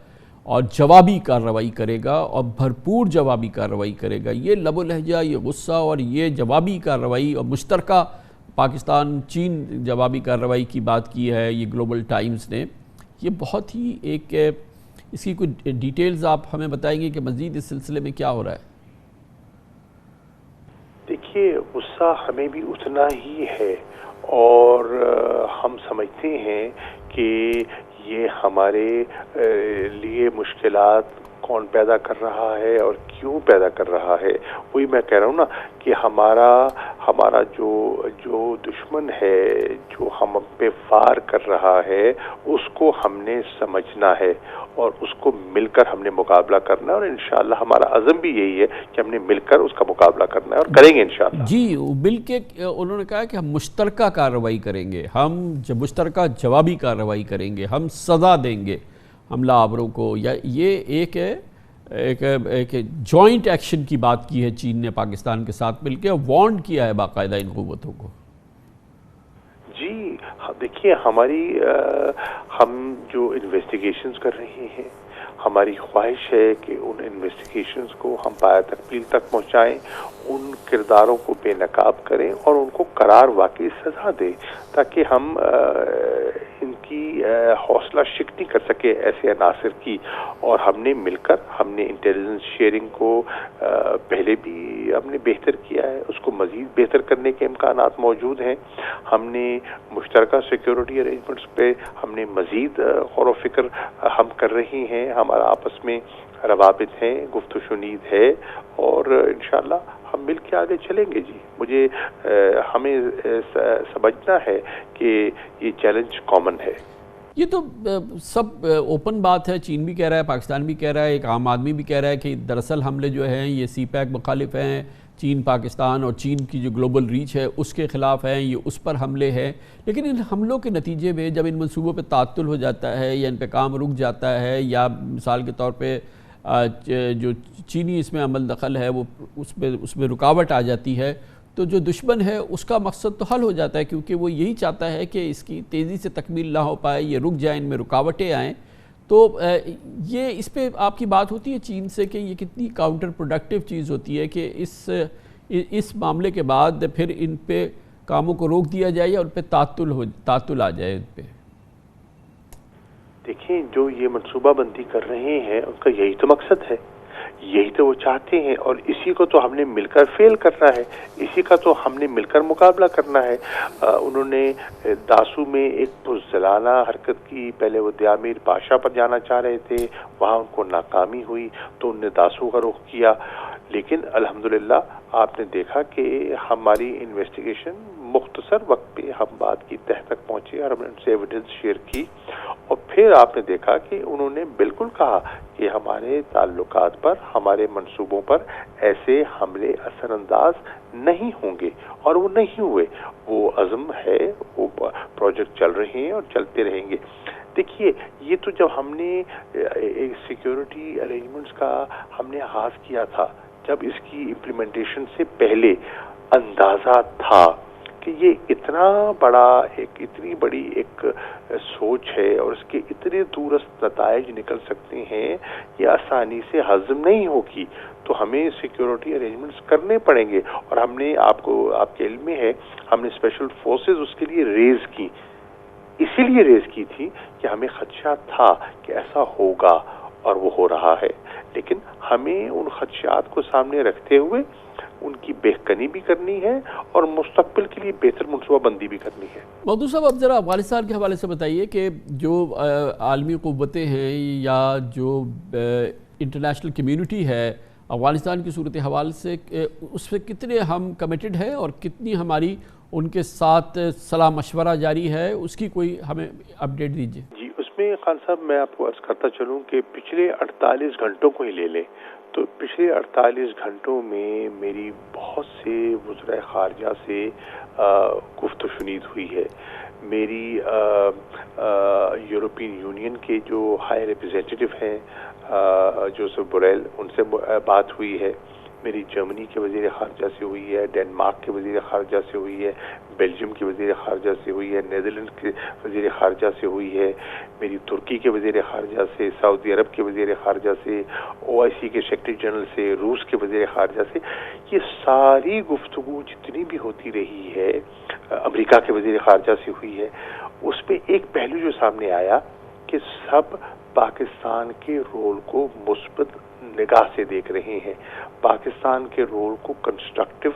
اور جوابی کارروائی کرے گا، اور بھرپور جوابی کارروائی کرے گا۔ یہ لب و لہجہ، یہ غصہ اور یہ جوابی کارروائی اور مشترکہ پاکستان چین جوابی کارروائی کی بات کی ہے یہ گلوبل ٹائمز نے، یہ بہت ہی ایک، اس کی کوئی ڈیٹیلز آپ ہمیں بتائیں گے کہ مزید اس سلسلے میں کیا ہو رہا ہے؟ دیکھیے، غصہ ہمیں بھی اتنا ہی ہے، اور ہم سمجھتے ہیں کہ یہ ہمارے لیے مشکلات کون پیدا کر رہا ہے اور کیوں پیدا کر رہا ہے۔ وہی میں کہہ رہا ہوں نا کہ ہمارا جو دشمن ہے، جو ہم پہ وار کر رہا ہے، اس کو ہم نے سمجھنا ہے اور اس کو مل کر ہم نے مقابلہ کرنا ہے، اور انشاءاللہ ہمارا عزم بھی یہی ہے کہ ہم نے مل کر اس کا مقابلہ کرنا ہے، اور کریں گے انشاءاللہ۔ جی، مل کے انہوں نے کہا کہ ہم مشترکہ کارروائی کریں گے، ہم مشترکہ جوابی کارروائی کریں گے، ہم سزا دیں گے حملہ آوروں کو، یا یہ ایک جوائنٹ ایکشن کی بات کی ہے چین نے پاکستان کے ساتھ مل کے، اور وارن کیا ہے باقاعدہ ان قوتوں کو۔ جی دیکھیے، ہم جو انویسٹیگیشنز کر رہے ہیں، ہماری خواہش ہے کہ ان انویسٹیگیشنز کو ہم پایہ تکمیل تک پہنچائیں، ان کرداروں کو بے نقاب کریں اور ان کو قرار واقعی سزا دیں، تاکہ ہم ان کی حوصلہ شکنی کر سکے ایسے عناصر کی۔ اور ہم نے مل کر، ہم نے انٹیلیجنس شیئرنگ کو پہلے بھی ہم نے بہتر کیا ہے، اس کو مزید بہتر کرنے کے امکانات موجود ہیں۔ ہم نے مشترکہ سیکیورٹی ارینجمنٹس پہ ہم نے مزید غور و فکر ہم کر رہی ہیں، ہمارا آپس میں روابط ہیں، گفت و شنید ہے، اور انشاءاللہ ہم مل کے آگے چلیں گے۔ جی، مجھے ہمیں سمجھنا ہے کہ یہ چیلنج کامن ہے۔ یہ تو سب اوپن بات ہے، چین بھی کہہ رہا ہے، پاکستان بھی کہہ رہا ہے، ایک عام آدمی بھی کہہ رہا ہے کہ دراصل حملے جو ہیں یہ سی پیک مخالف ہیں، چین پاکستان اور چین کی جو گلوبل ریچ ہے اس کے خلاف ہیں، یہ اس پر حملے ہیں، لیکن ان حملوں کے نتیجے میں جب ان منصوبوں پہ تعطل ہو جاتا ہے یا ان پہ کام رک جاتا ہے، یا مثال کے طور پہ جو چینی اس میں عمل دخل ہے وہ اس میں رکاوٹ آ جاتی ہے، تو جو دشمن ہے اس کا مقصد تو حل ہو جاتا ہے، کیونکہ وہ یہی چاہتا ہے کہ اس کی تیزی سے تکمیل نہ ہو پائے، یہ رک جائیں، ان میں رکاوٹیں آئیں۔ تو یہ اس پہ آپ کی بات ہوتی ہے چین سے کہ یہ کتنی کاؤنٹر پروڈکٹیو چیز ہوتی ہے کہ اس معاملے کے بعد پھر ان پہ کاموں کو روک دیا جائے یا ان پہ تعطل آ جائے ان پہ؟ دیکھیں، جو یہ منصوبہ بندی کر رہے ہیں ان کا یہی تو مقصد ہے، یہی تو وہ چاہتے ہیں، اور اسی کو تو ہم نے مل کر فیل کرنا ہے، اسی کا تو ہم نے مل کر مقابلہ کرنا ہے۔ انہوں نے داسو میں ایک بزدلانہ حرکت کی، پہلے وہ دیامیر پاشا پر جانا چاہ رہے تھے، وہاں ان کو ناکامی ہوئی تو انہوں نے داسو کا رخ کیا، لیکن الحمدللہ آپ نے دیکھا کہ ہماری انویسٹیگیشن مختصر وقت پہ ہم بات کی تہہ تک پہنچے اور ہم نے ان سے ایویڈنس شیئر کی، اور پھر آپ نے دیکھا کہ انہوں نے بالکل کہا کہ ہمارے تعلقات پر، ہمارے منصوبوں پر ایسے حملے اثر انداز نہیں ہوں گے، اور وہ نہیں ہوئے۔ وہ عزم ہے، وہ پروجیکٹ چل رہے ہیں اور چلتے رہیں گے۔ دیکھیے، یہ تو جب ہم نے سیکیورٹی ارینجمنٹس کا ہم نے آغاز کیا تھا، جب اس کی امپلیمنٹیشن سے پہلے اندازہ تھا کہ یہ اتنا بڑا اتنی بڑی ایک سوچ ہے اور اس کے اتنے دورست نتائج نکل سکتے ہیں، یہ آسانی سے ہضم نہیں ہوگی، تو ہمیں سیکیورٹی ارینجمنٹس کرنے پڑیں گے۔ اور ہم نے آپ کے علم میں ہے، ہم نے اسپیشل فورسز اس کے لیے ریز کی، اسی لیے ریز کی تھی کہ ہمیں خدشہ تھا کہ ایسا ہوگا، اور وہ ہو رہا ہے، لیکن ہمیں ان خدشات کو سامنے رکھتے ہوئے ان کی بہکنی بھی کرنی ہے اور مستقبل کے لیے بہتر منصوبہ بندی بھی کرنی ہے۔ مودود صاحب، اب ذرا افغانستان کے حوالے سے بتائیے کہ جو عالمی قوتیں ہیں یا جو انٹرنیشنل کمیونٹی ہے افغانستان کی صورتحال سے، اس پہ کتنے ہم کمیٹڈ ہیں اور کتنی ہماری ان کے ساتھ صلاح مشورہ جاری ہے، اس کی کوئی ہمیں اپڈیٹ دیجیے۔ جی، اس میں خان صاحب میں آپ کو عرض کرتا چلوں کہ پچھلے 48 گھنٹوں کو ہی لے لیں تو پچھلے 48 گھنٹوں میں میری بہت سے وزرائے خارجہ سے گفت و شنید ہوئی ہے۔ میری یورپین یونین کے جو ہائی ریپریزنٹیٹیو ہیں جوزف بوریل، ان سے بات ہوئی ہے۔ میری جرمنی کے وزیر خارجہ سے ہوئی ہے، ڈنمارک کے وزیر خارجہ سے ہوئی ہے، بیلجیم کے وزیر خارجہ سے ہوئی ہے، نیدرلینڈ کے وزیر خارجہ سے ہوئی ہے، میری ترکی کے وزیر خارجہ سے، سعودی عرب کے وزیر خارجہ سے، OIC کے سیکرٹری جنرل سے، روس کے وزیر خارجہ سے۔ یہ ساری گفتگو جتنی بھی ہوتی رہی ہے، امریکہ کے وزیر خارجہ سے ہوئی ہے، اس پہ ایک پہلو جو سامنے آیا کہ سب پاکستان کے رول کو مثبت نگاہ سے دیکھ رہے ہیں، پاکستان کے رول کو کنسٹرکٹیو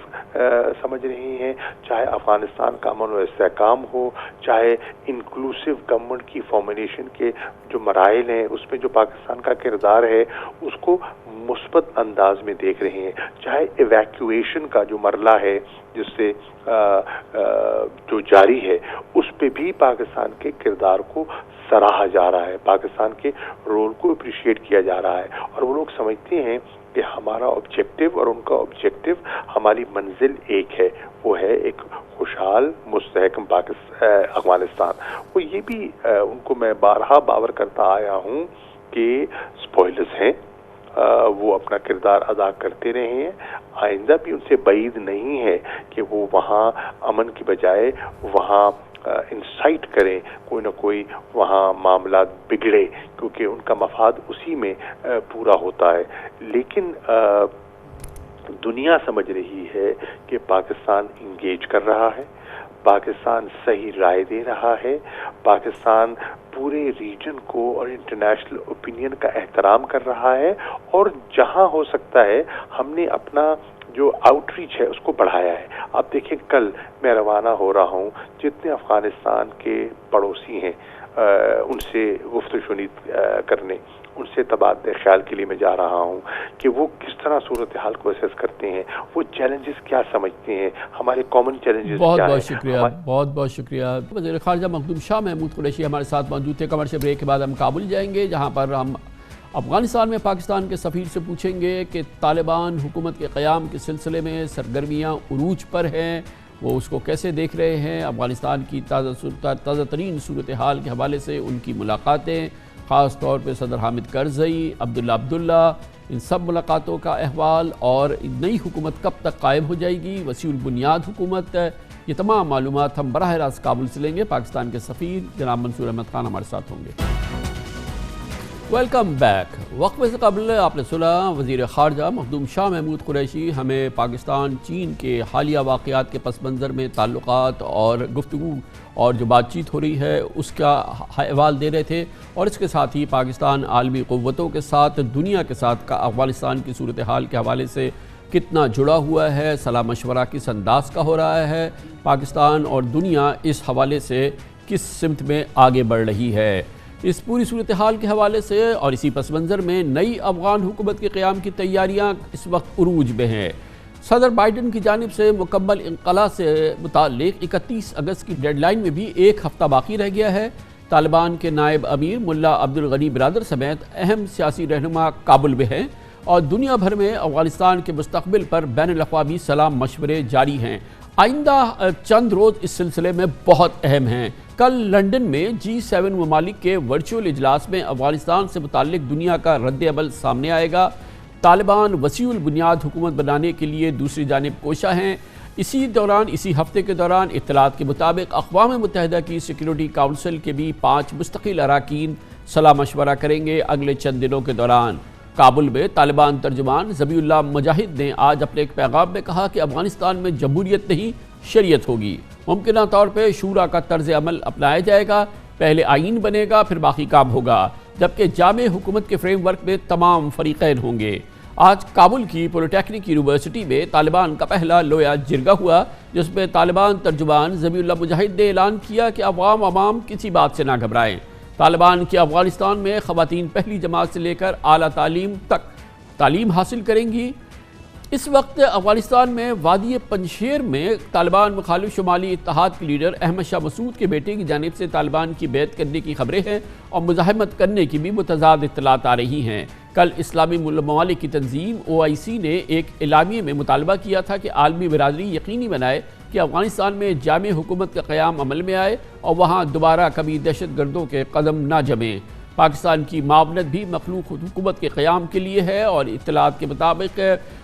سمجھ رہے ہیں، چاہے افغانستان کا امن و استحکام ہو، چاہے انکلوسیو گورنمنٹ کی فارمیشن کے جو مراحل ہیں اس میں جو پاکستان کا کردار ہے اس کو مثبت انداز میں دیکھ رہے ہیں، چاہے ایویکویشن کا جو مرحلہ ہے جس سے جو جاری ہے اس پہ بھی پاکستان کے کردار کو سراہا جا رہا ہے، پاکستان کے رول کو اپریشیٹ کیا جا رہا ہے، اور وہ لوگ سمجھتے ہیں کہ ہمارا آبجیکٹو اور ان کا آبجیکٹو، ہماری منزل ایک ہے، وہ ہے ایک خوشحال مستحکم افغانستان۔ وہ یہ بھی ان کو میں بارہا باور کرتا آیا ہوں کہ اسپوائلرز ہیں، وہ اپنا کردار ادا کرتے رہے ہیں، آئندہ بھی ان سے بعید نہیں ہے کہ وہ وہاں امن کی بجائے وہاں انسائٹ کریں، کوئی نہ کوئی وہاں معاملات بگڑے، کیونکہ ان کا مفاد اسی میں پورا ہوتا ہے۔ لیکن دنیا سمجھ رہی ہے کہ پاکستان انگیج کر رہا ہے، پاکستان صحیح رائے دے رہا ہے، پاکستان پورے ریجن کو اور انٹرنیشنل اوپینین کا احترام کر رہا ہے، اور جہاں ہو سکتا ہے ہم نے اپنا جو آؤٹ ریچ ہے اس کو بڑھایا ہے۔ آپ دیکھیں، کل میں روانہ ہو رہا ہوں، جتنے افغانستان کے پڑوسی ہیں ان سے گفت و شنید کرنے، ان سے تبادلہ خیال کے لیے میں جا رہا ہوں کہ وہ کس طرح صورتحال کو اسیس کرتے ہیں، وہ چیلنجز کیا سمجھتے ہیں، ہمارے کامن چیلنجز کیا ہیں۔ بہت بہت شکریہ، بہت بہت شکریہ۔ وزیر خارجہ مخدوم شاہ محمود قریشی ہمارے ساتھ موجود تھے۔ کمرشل بریک کے بعد ہم کابل جائیں گے، جہاں پر ہم افغانستان میں پاکستان کے سفیر سے پوچھیں گے کہ طالبان حکومت کے قیام کے سلسلے میں سرگرمیاں عروج پر ہیں، وہ اس کو کیسے دیکھ رہے ہیں۔ افغانستان کی تازہ ترین صورتحال کے حوالے سے ان کی ملاقاتیں، خاص طور پہ صدر حامد کرزئی، عبداللہ، ان سب ملاقاتوں کا احوال، اور نئی حکومت کب تک قائم ہو جائے گی، وسیع البنیاد حکومت، یہ تمام معلومات ہم براہ راست کابل سے لیں گے۔ پاکستان کے سفیر جناب منصور احمد خان ہمارے ساتھ ہوں گے۔ Welcome back. وقفے سے قبل آپ نے سنا وزیر خارجہ مخدوم شاہ محمود قریشی ہمیں پاکستان چین کے حالیہ واقعات کے پس منظر میں تعلقات اور گفتگو اور جو بات چیت ہو رہی ہے اس کا احوال دے رہے تھے، اور اس کے ساتھ ہی پاکستان عالمی قوتوں کے ساتھ، دنیا کے ساتھ افغانستان کی صورتحال کے حوالے سے کتنا جڑا ہوا ہے، صلاح مشورہ کس انداز کا ہو رہا ہے، پاکستان اور دنیا اس حوالے سے کس سمت میں آگے بڑھ رہی ہے۔ اس پوری صورتحال کے حوالے سے اور اسی پس منظر میں نئی افغان حکومت کے قیام کی تیاریاں اس وقت عروج میں ہیں۔ صدر بائیڈن کی جانب سے مکمل انخلا سے متعلق 31 اگست کی ڈیڈ لائن میں بھی ایک ہفتہ باقی رہ گیا ہے۔ طالبان کے نائب امیر ملا عبدالغنی برادر سمیت اہم سیاسی رہنما کابل میں ہیں، اور دنیا بھر میں افغانستان کے مستقبل پر بین الاقوامی صلاح مشورے جاری ہیں۔ آئندہ چند روز اس سلسلے میں بہت اہم ہیں۔ کل لندن میں G7 ممالک کے ورچوئل اجلاس میں افغانستان سے متعلق دنیا کا رد عمل سامنے آئے گا۔ طالبان وسیع البنیاد حکومت بنانے کے لیے دوسری جانب کوشاں ہیں۔ اسی ہفتے کے دوران اطلاعات کے مطابق اقوام متحدہ کی سیکیورٹی کونسل کے بھی 5 مستقل اراکین صلاح مشورہ کریں گے اگلے چند دنوں کے دوران۔ کابل میں طالبان ترجمان ذبیح اللہ مجاہد نے آج اپنے ایک پیغام میں کہا کہ افغانستان میں جمہوریت نہیں، شریعت ہوگی۔ ممکنہ طور پہ شورا کا طرز عمل اپنایا جائے گا، پہلے آئین بنے گا پھر باقی کام ہوگا، جبکہ جامع حکومت کے فریم ورک میں تمام فریقین ہوں گے۔ آج کابل کی پولی ٹیکنک یونیورسٹی میں طالبان کا پہلا لویا جرگہ ہوا، جس میں طالبان ترجمان ذبیح اللہ مجاہد نے اعلان کیا کہ عوام کسی بات سے نہ گھبرائیں۔ طالبان کی افغانستان میں خواتین پہلی جماعت سے لے کر اعلیٰ تعلیم تک تعلیم حاصل کریں گی۔ اس وقت افغانستان میں وادی پنجشیر میں طالبان مخالف شمالی اتحاد کے لیڈر احمد شاہ مسعود کے بیٹے کی جانب سے طالبان کی بیعت کرنے کی خبریں ہیں، اور مزاحمت کرنے کی بھی متضاد اطلاعات آ رہی ہیں۔ کل اسلامی ممالک کی تنظیم OIC نے ایک اعلامیے میں مطالبہ کیا تھا کہ عالمی برادری یقینی بنائے کہ افغانستان میں جامع حکومت کا قیام عمل میں آئے اور وہاں دوبارہ کبھی دہشت گردوں کے قدم نہ جمیں۔ پاکستان کی معاونت بھی مخلوق حکومت کے قیام کے لیے ہے، اور اطلاعات کے مطابق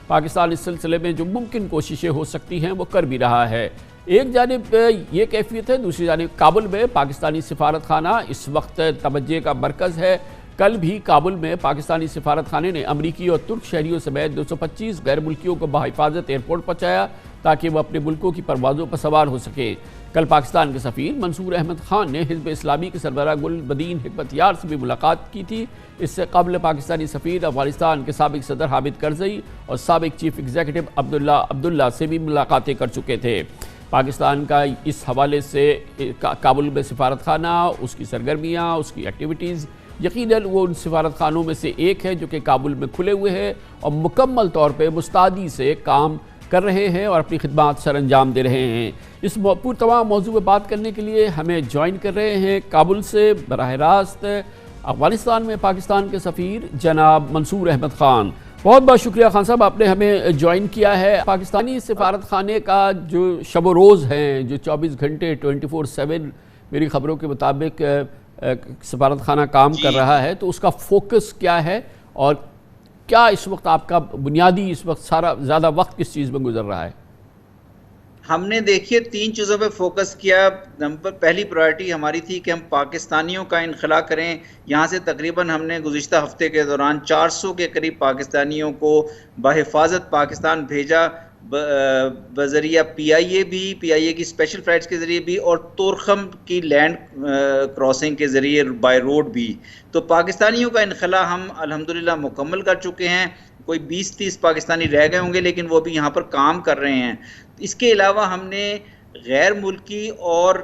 پاکستان اس سلسلے میں جو ممکن کوششیں ہو سکتی ہیں وہ کر بھی رہا ہے۔ ایک جانب یہ کیفیت ہے، دوسری جانب کابل میں پاکستانی سفارت خانہ اس وقت توجہ کا مرکز ہے۔ کل بھی کابل میں پاکستانی سفارت خانے نے امریکی اور ترک شہریوں سمیت 225 غیر ملکیوں کو بحفاظت ایئرپورٹ پہنچایا تاکہ وہ اپنے ملکوں کی پروازوں پر سوار ہو سکے۔ کل پاکستان کے سفیر منصور احمد خان نے حزب اسلامی کے سربراہ گل بدین حکمت یار سے بھی ملاقات کی تھی۔ اس سے قبل پاکستانی سفیر افغانستان کے سابق صدر حامد کرزئی اور سابق چیف ایگزیکٹو عبداللہ سے بھی ملاقاتیں کر چکے تھے۔ پاکستان کا اس حوالے سے کابل میں سفارت خانہ، اس کی سرگرمیاں، اس کی ایکٹیویٹیز، یقیناً وہ ان سفارت خانوں میں سے ایک ہے جو کہ کابل میں کھلے ہوئے ہیں اور مکمل طور پہ مستعدی سے کام کر رہے ہیں اور اپنی خدمات سر انجام دے رہے ہیں۔ اس تمام موضوع پہ بات کرنے کے لیے ہمیں جوائن کر رہے ہیں کابل سے براہ راست افغانستان میں پاکستان کے سفیر جناب منصور احمد خان۔ بہت بہت شکریہ خان صاحب، آپ نے ہمیں جوائن کیا ہے۔ پاکستانی سفارت خانے کا جو شب و روز ہیں، جو 24 گھنٹے 24/7 میری خبروں کے مطابق سفارت خانہ کام کر رہا ہے، تو اس کا فوکس کیا ہے اور کیا اس وقت آپ کا بنیادی اس وقت سارا زیادہ وقت کس چیز میں گزر رہا ہے؟ ہم نے دیکھیے 3 چیزوں پہ فوکس کیا۔ پہلی پرائرٹی ہماری تھی کہ ہم پاکستانیوں کا انخلا کریں۔ یہاں سے تقریباً ہم نے گزشتہ ہفتے کے دوران 400 کے قریب پاکستانیوں کو بحفاظت پاکستان بھیجا، بذریعہ PIA کی اسپیشل فلائٹس کے ذریعے بھی، اور تورخم کی لینڈ کراسنگ کے ذریعے بائی روڈ بھی۔ تو پاکستانیوں کا انخلا ہم الحمدللہ مکمل کر چکے ہیں۔ کوئی 20-30 پاکستانی رہ گئے ہوں گے، لیکن وہ بھی یہاں پر کام کر رہے ہیں۔ اس کے علاوہ ہم نے غیر ملکی اور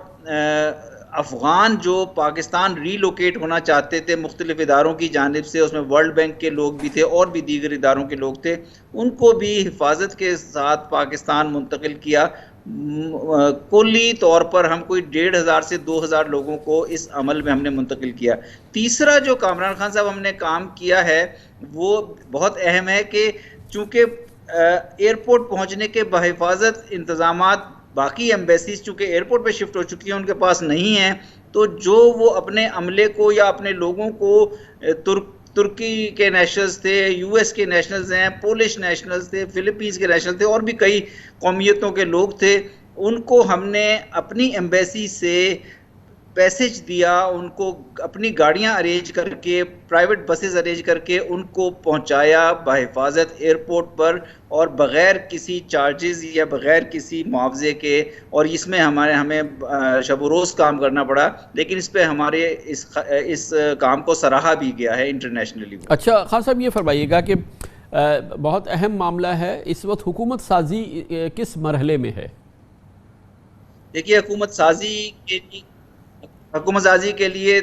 افغان جو پاکستان ری لوکیٹ ہونا چاہتے تھے مختلف اداروں کی جانب سے، اس میں ورلڈ بینک کے لوگ بھی تھے اور بھی دیگر اداروں کے لوگ تھے، ان کو بھی حفاظت کے ساتھ پاکستان منتقل کیا۔ کلی طور پر ہم کوئی 1500 سے 2000 لوگوں کو اس عمل میں ہم نے منتقل کیا. تیسرا جو کامران خان صاحب ہم نے کام کیا ہے وہ بہت اہم ہے کہ چونکہ ایئرپورٹ پہنچنے کے بحفاظت انتظامات باقی ایمبیسیز چونکہ ایئرپورٹ پہ شفٹ ہو چکی ہیں ان کے پاس نہیں ہیں، تو جو وہ اپنے عملے کو یا اپنے لوگوں کو ترکی کے نیشنلز تھے، یو ایس کے نیشنلز ہیں، پولش نیشنلز تھے، فلپینز کے نیشنل تھے، اور بھی کئی قومیتوں کے لوگ تھے، ان کو ہم نے اپنی ایمبیسی سے پیسج دیا، ان کو اپنی گاڑیاں ارینج کر کے، پرائیویٹ بسز ارینج کر کے ان کو پہنچایا بحفاظت ایئرپورٹ پر، اور بغیر کسی چارجز یا بغیر کسی معاوضے کے. اور اس میں ہمیں شب و روز کام کرنا پڑا، لیکن اس پہ ہمارے اس کام کو سراہا بھی گیا ہے انٹرنیشنلی. اچھا خان صاحب یہ فرمائیے گا کہ بہت اہم معاملہ ہے اس وقت حکومت سازی کس مرحلے میں ہے؟ دیکھیے حکومت سازی کے لیے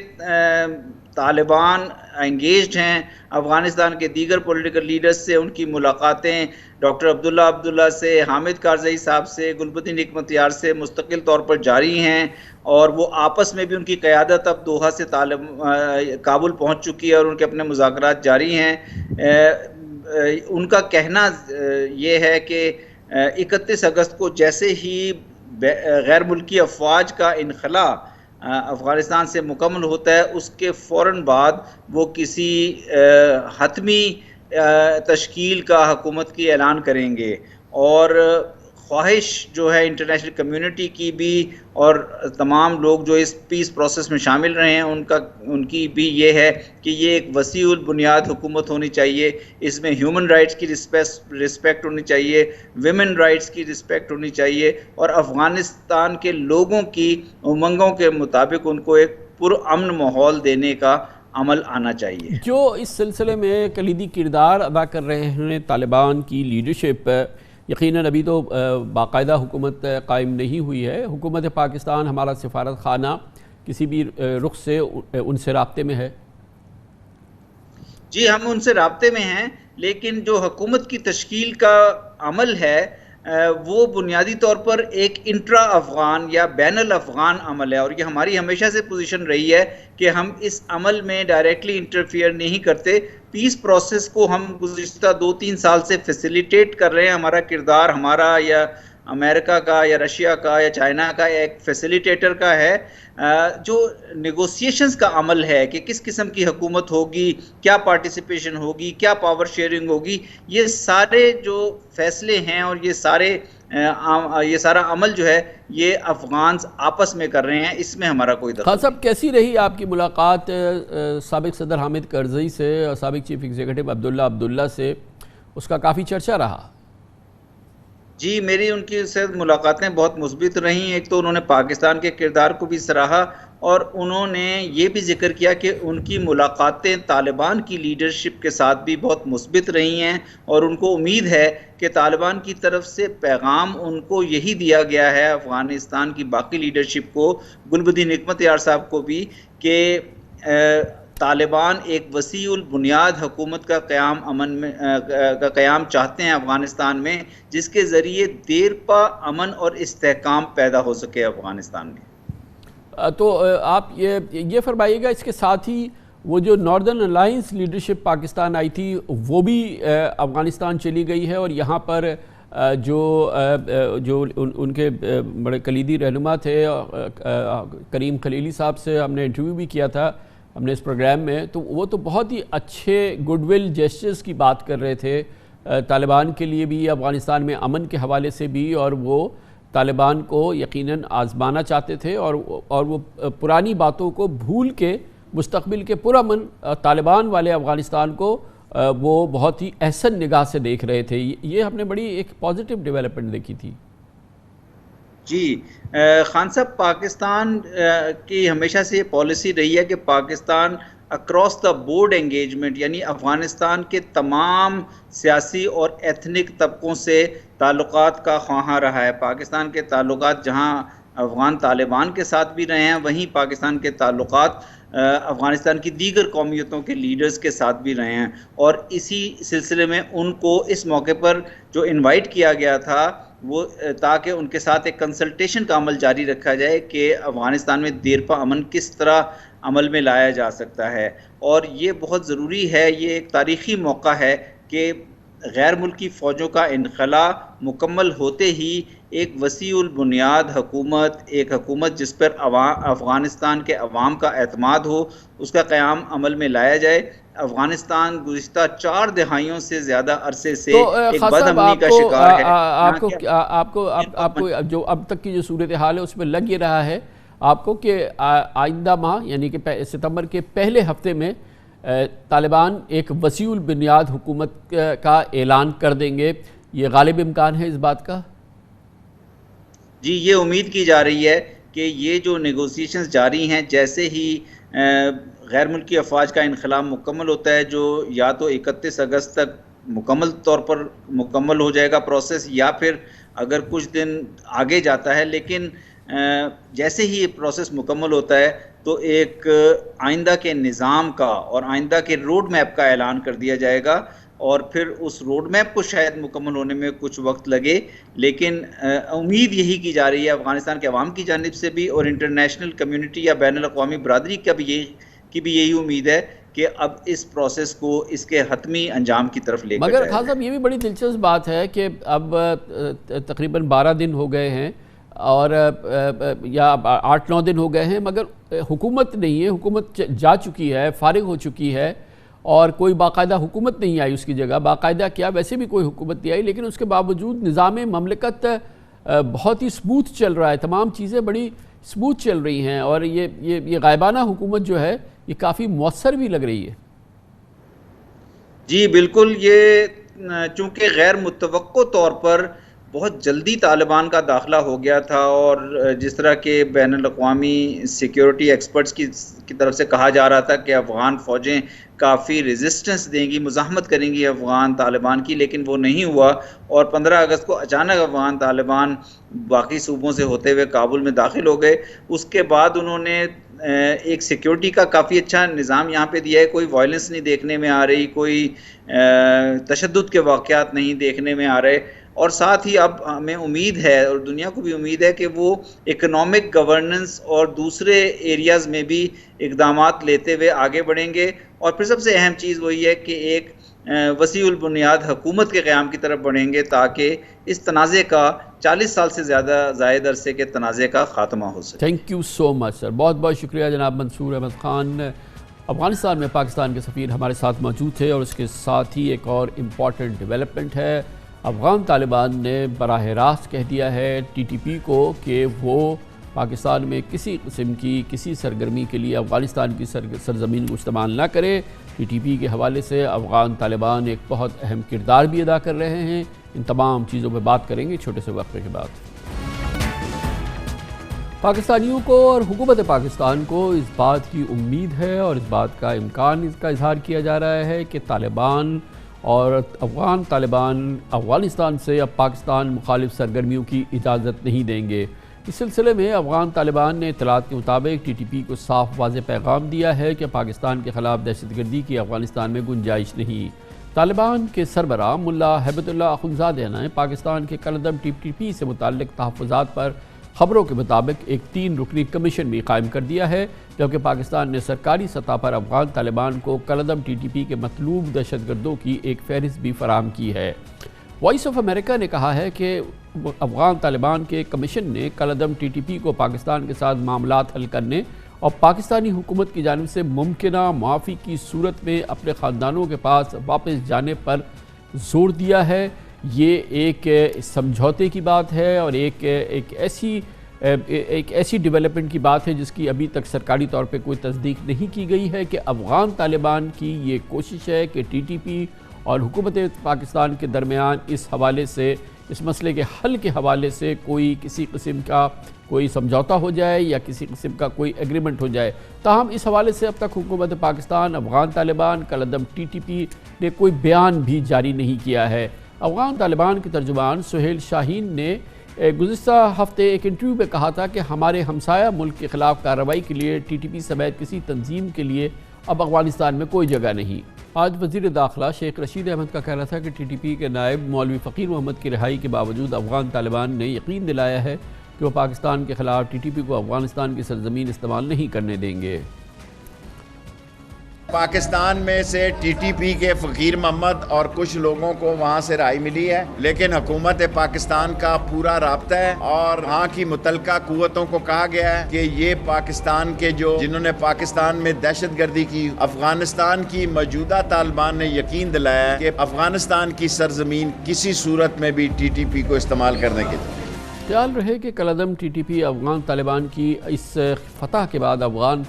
طالبان انگیجڈ ہیں. افغانستان کے دیگر پولیٹیکل لیڈرز سے ان کی ملاقاتیں ڈاکٹر عبداللہ سے، حامد کارزئی صاحب سے، گلبدین حکمتیار سے مستقل طور پر جاری ہیں، اور وہ آپس میں بھی ان کی قیادت اب دوحہ سے کابل پہنچ چکی ہے اور ان کے اپنے مذاکرات جاری ہیں. ان کا کہنا یہ ہے کہ 31 اگست کو جیسے ہی غیر ملکی افواج کا انخلاء افغانستان سے مکمل ہوتا ہے، اس کے فوراً بعد وہ کسی حتمی تشکیل کا حکومت کی اعلان کریں گے. اور خواہش جو ہے انٹرنیشنل کمیونٹی کی بھی اور تمام لوگ جو اس پیس پروسیس میں شامل رہے ہیں ان کی بھی یہ ہے کہ یہ ایک وسیع البنیاد حکومت ہونی چاہیے. اس میں ہیومن رائٹس کی رسپیکٹ ہونی چاہیے، ویمن رائٹس کی رسپیکٹ ہونی چاہیے، اور افغانستان کے لوگوں کی امنگوں کے مطابق ان کو ایک پرامن ماحول دینے کا عمل آنا چاہیے. جو اس سلسلے میں کلیدی کردار ادا کر رہے ہیں طالبان کی لیڈرشپ، یقیناً ابھی تو باقاعدہ حکومت قائم نہیں ہوئی ہے. حکومت پاکستان، ہمارا سفارت خانہ کسی بھی رخ سے ان سے رابطے میں ہے؟ جی ہم ان سے رابطے میں ہیں، لیکن جو حکومت کی تشکیل کا عمل ہے وہ بنیادی طور پر ایک انٹرا افغان یا بین الافغان عمل ہے، اور یہ ہماری ہمیشہ سے پوزیشن رہی ہے کہ ہم اس عمل میں ڈائریکٹلی انٹرفیئر نہیں کرتے. پیس پروسیس کو ہم گزشتہ 2-3 سال سے فیسیلیٹیٹ کر رہے ہیں. ہمارا کردار ہمارا یا امریکہ کا یا رشیا کا یا چائنا کا ایک فیسیلیٹیٹر کا ہے. جو نیگوسیشنز کا عمل ہے کہ کس قسم کی حکومت ہوگی، کیا پارٹیسپیشن ہوگی، کیا پاور شیئرنگ ہوگی، یہ سارے جو فیصلے ہیں اور یہ سارا عمل جو ہے یہ افغانز آپس میں کر رہے ہیں. اس میں ہمارا کوئی دخل نہیں. خان صاحب کیسی رہی آپ کی ملاقات سابق صدر حامد کرزئی سے اور سابق چیف ایگزیکٹو عبداللہ سے؟ اس کا کافی چرچا رہا. جی میری ان کی سے ملاقاتیں بہت مثبت رہیں. ایک تو انہوں نے پاکستان کے کردار کو بھی سراہا، اور انہوں نے یہ بھی ذکر کیا کہ ان کی ملاقاتیں طالبان کی لیڈرشپ کے ساتھ بھی بہت مثبت رہی ہیں، اور ان کو امید ہے کہ طالبان کی طرف سے پیغام ان کو یہی دیا گیا ہے، افغانستان کی باقی لیڈرشپ کو، گلبدین حکمتیار صاحب کو بھی، کہ طالبان ایک وسیع البنیاد حکومت کا قیام چاہتے ہیں افغانستان میں، جس کے ذریعے دیرپا امن اور استحکام پیدا ہو سکے افغانستان میں. تو آپ یہ فرمائیے گا اس کے ساتھ ہی وہ جو ناردرن الائنس لیڈرشپ پاکستان آئی تھی وہ بھی افغانستان چلی گئی ہے، اور یہاں پر جو ان کے بڑے کلیدی رہنما تھے کریم خلیلی صاحب سے ہم نے انٹرویو بھی کیا تھا ہم نے اس پروگرام میں، تو وہ تو بہت ہی اچھے گڈ ول جیسچرز کی بات کر رہے تھے طالبان کے لیے بھی، افغانستان میں امن کے حوالے سے بھی، اور وہ طالبان کو یقیناً آزمانا چاہتے تھے اور وہ پرانی باتوں کو بھول کے مستقبل کے پرامن طالبان والے افغانستان کو وہ بہت ہی احسن نگاہ سے دیکھ رہے تھے. یہ ہم نے بڑی ایک پازیٹیو ڈیولپمنٹ دیکھی تھی. جی خان صاحب، پاکستان کی ہمیشہ سے یہ پالیسی رہی ہے کہ Pakistan across the board engagement, یعنی افغانستان کے تمام سیاسی اور ایتھنک طبقوں سے تعلقات کا خواہاں رہا ہے. پاکستان کے تعلقات جہاں افغان طالبان کے ساتھ بھی رہے ہیں، وہیں پاکستان کے تعلقات افغانستان کی دیگر قومیتوں کے لیڈرز کے ساتھ بھی رہے ہیں. اور اسی سلسلے میں ان کو اس موقع پر جو انوائٹ کیا گیا تھا وہ تاکہ ان کے ساتھ ایک کنسلٹیشن کا عمل جاری رکھا جائے کہ افغانستان میں دیرپا امن کس طرح عمل میں لایا جا سکتا ہے. اور یہ بہت ضروری ہے، یہ ایک تاریخی موقع ہے کہ غیر ملکی فوجوں کا انخلاء مکمل ہوتے ہی ایک وسیع البنیاد حکومت، ایک حکومت جس پر افغانستان کے عوام کا اعتماد ہو، اس کا قیام عمل میں لایا جائے. افغانستان گزشتہ 4 دہائیوں سے زیادہ عرصے سے ایک بد امنی کا شکار ہے. آپ کو جو اب تک کی جو صورتحال ہے اس میں لگ یہ رہا ہے آپ کو کہ آئندہ ماہ یعنی کہ ستمبر کے پہلے ہفتے میں طالبان ایک وسیع البنیاد حکومت کا اعلان کر دیں گے، یہ غالب امکان ہے اس بات کا؟ جی، یہ امید کی جا رہی ہے کہ یہ جو نیگوسیشنز جاری ہیں، جیسے ہی غیر ملکی افواج کا انخلاء مکمل ہوتا ہے، جو یا تو 31 اگست تک مکمل طور پر مکمل ہو جائے گا پروسیس، یا پھر اگر کچھ دن آگے جاتا ہے، لیکن جیسے ہی یہ پروسیس مکمل ہوتا ہے تو ایک آئندہ کے نظام کا اور آئندہ کے روڈ میپ کا اعلان کر دیا جائے گا. اور پھر اس روڈ میپ کو شاید مکمل ہونے میں کچھ وقت لگے، لیکن امید یہی کی جا رہی ہے افغانستان کے عوام کی جانب سے بھی، اور انٹرنیشنل کمیونٹی یا بین الاقوامی برادری کی بھی یہی امید ہے کہ اب اس پروسیس کو اس کے حتمی انجام کی طرف لے کر جائے. مگر خان صاحب یہ بھی بڑی دلچسپ بات ہے کہ اب تقریباً 12 دن ہو گئے ہیں اور یا 8-9 دن ہو گئے ہیں، مگر حکومت نہیں ہے، حکومت جا چکی ہے، فارغ ہو چکی ہے، اور کوئی باقاعدہ حکومت نہیں آئی اس کی جگہ. باقاعدہ کیا ویسے بھی کوئی حکومت نہیں آئی، لیکن اس کے باوجود نظام مملکت بہت ہی سموتھ چل رہا ہے، تمام چیزیں بڑی سموتھ چل رہی ہیں، اور یہ غائبانہ حکومت جو ہے یہ کافی مؤثر بھی لگ رہی ہے. جی بالکل، یہ چونکہ غیر متوقع طور پر بہت جلدی طالبان کا داخلہ ہو گیا تھا، اور جس طرح کہ بین الاقوامی سیکیورٹی ایکسپرٹس کی طرف سے کہا جا رہا تھا کہ افغان فوجیں کافی ریزسٹنس دیں گی، مزاحمت کریں گی افغان طالبان کی، لیکن وہ نہیں ہوا. اور 15 اگست کو اچانک افغان طالبان باقی صوبوں سے ہوتے ہوئے کابل میں داخل ہو گئے. اس کے بعد انہوں نے ایک سیکیورٹی کا کافی اچھا نظام یہاں پہ دیا ہے، کوئی وائلنس نہیں دیکھنے میں آ رہی، کوئی تشدد کے واقعات نہیں دیکھنے میں آ رہے. اور ساتھ ہی اب ہمیں امید ہے اور دنیا کو بھی امید ہے کہ وہ اکنامک گورننس اور دوسرے ایریاز میں بھی اقدامات لیتے ہوئے آگے بڑھیں گے. اور پھر سب سے اہم چیز وہی ہے کہ ایک وسیع البنیاد حکومت کے قیام کی طرف بڑھیں گے تاکہ اس تنازع کا 40 سال سے زائد عرصے کے تنازع کا خاتمہ ہو سکے. تھینک یو سو مچ سر، بہت بہت شکریہ جناب منصور احمد خان. افغانستان میں پاکستان کے سفیر ہمارے ساتھ موجود تھے. اور اس کے ساتھ ہی ایک اور امپورٹنٹ ڈیولپمنٹ ہے، افغان طالبان نے براہ راست کہہ دیا ہے ٹی ٹی پی کو کہ وہ پاکستان میں کسی قسم کی کسی سرگرمی کے لیے افغانستان کی سرزمین کو استعمال نہ کرے. ٹی ٹی پی کے حوالے سے افغان طالبان ایک بہت اہم کردار بھی ادا کر رہے ہیں. ان تمام چیزوں پہ بات کریں گے چھوٹے سے وقفے کے بعد. پاکستانیوں کو اور حکومت پاکستان کو اس بات کی امید ہے اور اس بات کا امکان اس کا اظہار کیا جا رہا ہے کہ طالبان اور افغان طالبان افغانستان سے اب پاکستان مخالف سرگرمیوں کی اجازت نہیں دیں گے. اس سلسلے میں افغان طالبان نے اطلاعات کے مطابق ٹی ٹی پی کو صاف واضح پیغام دیا ہے کہ پاکستان کے خلاف دہشت گردی کی افغانستان میں گنجائش نہیں. طالبان کے سربراہ ملا ہیبت اللہ اخندزادہ نے پاکستان کے کالعدم ٹی ٹی پی سے متعلق تحفظات پر خبروں کے مطابق ایک 3 رکنی کمیشن بھی قائم کر دیا ہے، جبکہ پاکستان نے سرکاری سطح پر افغان طالبان کو کالعدم ٹی ٹی پی کے مطلوب دہشت گردوں کی ایک فہرست بھی فراہم کی ہے. وائس آف امریکہ نے کہا ہے کہ افغان طالبان کے کمیشن نے کالعدم ٹی ٹی پی کو پاکستان کے ساتھ معاملات حل کرنے اور پاکستانی حکومت کی جانب سے ممکنہ معافی کی صورت میں اپنے خاندانوں کے پاس واپس جانے پر زور دیا ہے. یہ ایک سمجھوتے کی بات ہے اور ایک ایسی ڈیولپمنٹ کی بات ہے جس کی ابھی تک سرکاری طور پہ کوئی تصدیق نہیں کی گئی ہے کہ افغان طالبان کی یہ کوشش ہے کہ ٹی ٹی پی اور حکومت پاکستان کے درمیان اس حوالے سے اس مسئلے کے حل کے حوالے سے کسی قسم کا کوئی سمجھوتا ہو جائے یا کسی قسم کا کوئی ایگریمنٹ ہو جائے. تاہم اس حوالے سے اب تک حکومت پاکستان افغان طالبان کالعدم ٹی ٹی پی نے کوئی بیان بھی جاری نہیں کیا ہے. افغان طالبان کے ترجمان سہیل شاہین نے گزشتہ ہفتے ایک انٹرویو میں کہا تھا کہ ہمارے ہمسایہ ملک کے خلاف کارروائی کے لیے ٹی ٹی پی سمیت کسی تنظیم کے لیے اب افغانستان میں کوئی جگہ نہیں. آج وزیر داخلہ شیخ رشید احمد کا کہنا تھا کہ ٹی ٹی پی کے نائب مولوی فقیر محمد کی رہائی کے باوجود افغان طالبان نے یقین دلایا ہے کہ وہ پاکستان کے خلاف ٹی ٹی پی کو افغانستان کی سرزمین استعمال نہیں کرنے دیں گے۔ پاکستان میں سے ٹی ٹی پی کے فقیر محمد اور کچھ لوگوں کو وہاں سے رہائی ملی ہے، لیکن حکومت پاکستان کا پورا رابطہ ہے اور وہاں کی متعلقہ قوتوں کو کہا گیا ہے کہ یہ پاکستان کے جنہوں نے پاکستان میں دہشت گردی کی، افغانستان کی موجودہ طالبان نے یقین دلایا ہے کہ افغانستان کی سرزمین کسی صورت میں بھی ٹی ٹی پی کو استعمال کرنے کے خیال رہے کہ کالعدم ٹی ٹی پی افغان طالبان کی اس فتح کے بعد افغان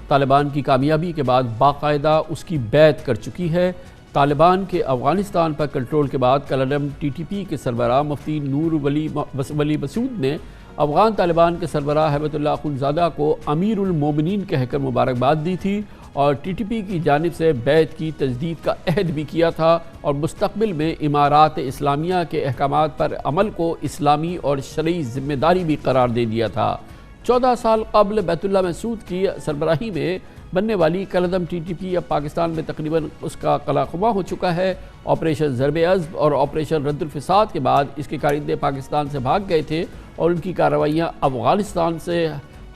طالبان کی کامیابی کے بعد باقاعدہ اس کی بیعت کر چکی ہے۔ طالبان کے افغانستان پر کنٹرول کے بعد کالعدم ٹی ٹی پی کے سربراہ مفتی نور ولی مسعود نے افغان طالبان کے سربراہ ہیبت اللہ اخندزادہ کو امیر المومنین کہہ کر مبارکباد دی تھی اور ٹی ٹی پی کی جانب سے بیعت کی تجدید کا عہد بھی کیا تھا اور مستقبل میں امارات اسلامیہ کے احکامات پر عمل کو اسلامی اور شرعی ذمہ داری بھی قرار دے دیا تھا۔ 14 سال قبل بیت اللہ مسعود کی سربراہی میں بننے والی کالعدم ٹی ٹی پی اب پاکستان میں تقریباً اس کا قلع خما ہو چکا ہے۔ آپریشن ضرب عزم اور آپریشن رد الفساد کے بعد اس کے کارندے پاکستان سے بھاگ گئے تھے اور ان کی کارروائیاں افغانستان سے